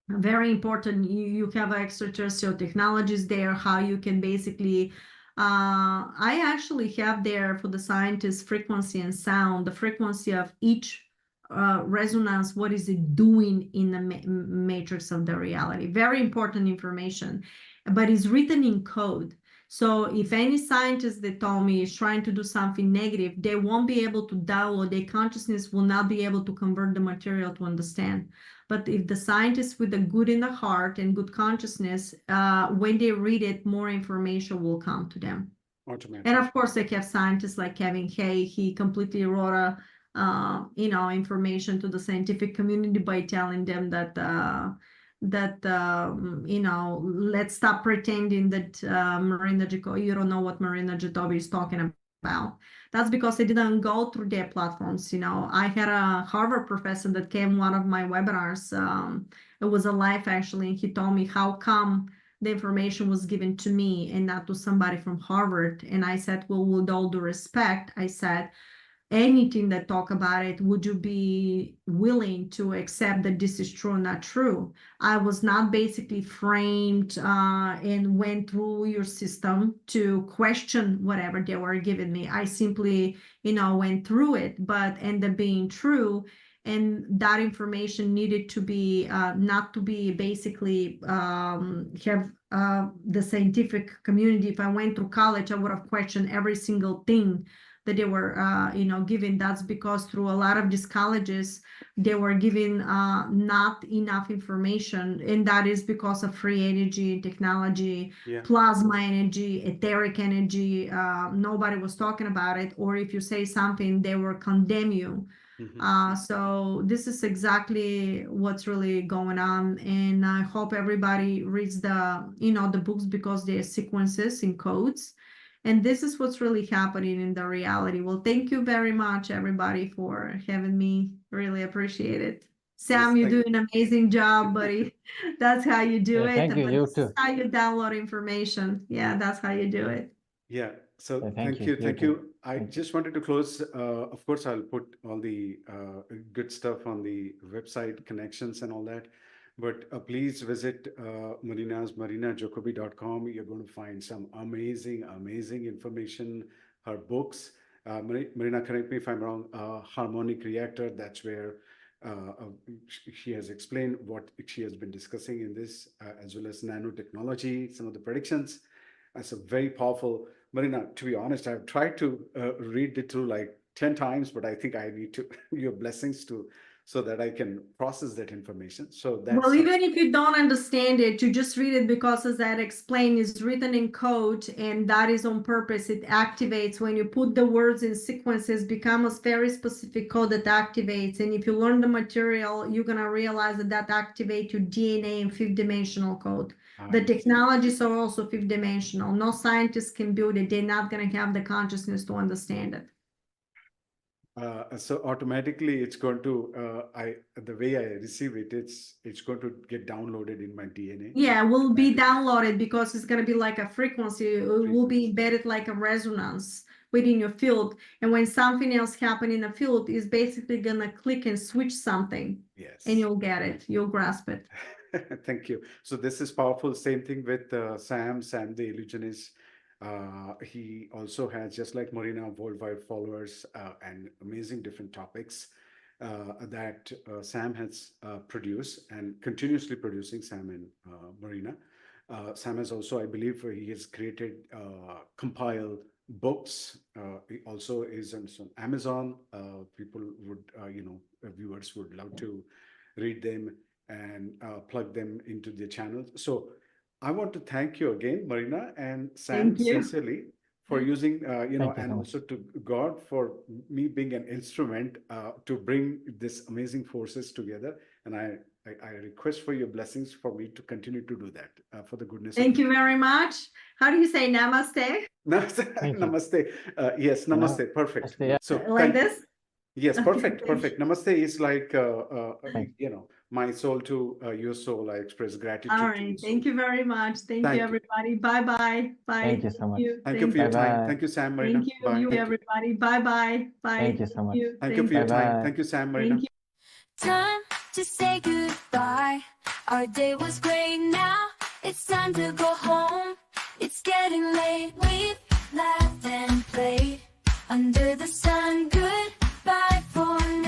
very important. You have extraterrestrial technologies there, how you can basically, I actually have there for the scientists frequency and sound, the frequency of each resonance, what is it doing in the matrix of the reality. Very important information, but it's written in code. So if any scientist that told me is trying to do something negative, they won't be able to download, their consciousness will not be able to convert the material to understand. But if the scientists with the good in the heart and good consciousness, when they read it, more information will come to them. And of course, they have scientists like Kevin Hay. He completely wrote a information to the scientific community by telling them that let's stop pretending that Marina Jacobi, you don't know what Marina Jacobi is talking about. That's because I didn't go through their platforms. I had a Harvard professor that came one of my webinars. It was a live actually, and he told me how come the information was given to me and not to somebody from Harvard. And I said, well, with all due respect, I said, anything that talk about it, would you be willing to accept that this is true or not true? I was not basically framed and went through your system to question whatever they were giving me. I simply, went through it, but ended up being true. And that information needed to be not to be basically have the scientific community. If I went through college, I would have questioned every single thing that they were, giving. That's because through a lot of these colleges, they were giving not enough information, and that is because of free energy, technology, plasma energy, etheric energy. Nobody was talking about it, or if you say something, they will condemn you. So this is exactly what's really going on, and I hope everybody reads the books, because they're sequences and codes, and this is what's really happening in the reality. Well, thank you very much, everybody, for having me. Really appreciate it. Sam, you do an amazing job, buddy. That's how you do it. Thank you. You too. How you download information. Yeah, that's how you do it. Yeah. So thank you. you. I just wanted to close. Of course, I'll put all the good stuff on the website, connections and all that. But please visit marinajacobi.com. You're going to find some amazing information. Her books, Marina, correct me if I'm wrong, harmonic reactor, that's where she has explained what she has been discussing in this, as well as nanotechnology, some of the predictions. That's a very powerful. Marina, to be honest, I've tried to read it through like 10 times, but I think I need to your blessings so that I can process that information. So that's well, even if you don't understand it, you just read it, because as I explained, it's written in code, and that is on purpose. It activates when you put the words in sequences, becomes a very specific code that activates. And if you learn the material, you're gonna realize that activates your DNA in 5th-dimensional code. The technologies are also 5th-dimensional. No scientist can build it. They're not gonna have the consciousness to understand it. So automatically it's going to the way I receive it, it's going to get downloaded in my DNA. Yeah, it will be downloaded, because it's going to be like a frequency. It will be embedded like a resonance within your field, and when something else happens in the field, is basically going to click and switch something. Yes, and you'll get it, you'll grasp it. Thank you. So this is powerful. Same thing with Sam the illusionist. He also has, just like Marina, worldwide followers and amazing different topics that Sam has produced and continuously producing, Sam and Marina. Sam has also, I believe, he has created, compiled books. He also is on Amazon. People would, viewers would love to read them and plug them into the channel. So I want to thank you again, Marina and Sam, sincerely, for using, and also to God for me being an instrument to bring this amazing forces together. And I request for your blessings for me to continue to do that for the goodness. Thank you very much. How do you say namaste? Namaste. Yes, namaste. Perfect. So like this? Yes, perfect. Namaste is like, my soul to your soul. I express gratitude. All right. Thank you very much. Thank you, everybody. Bye-bye. Bye. Thank you so much. Thank you for your time. Thank you, Sam, Marina. Thank you, everybody. Bye-bye. Bye. Thank you so much. Thank you for your time. Thank you, Sam, Marina. Time to say goodbye. Our day was great. Now it's time to go home. It's getting late. We've laughed and played under the sun. Goodbye for now.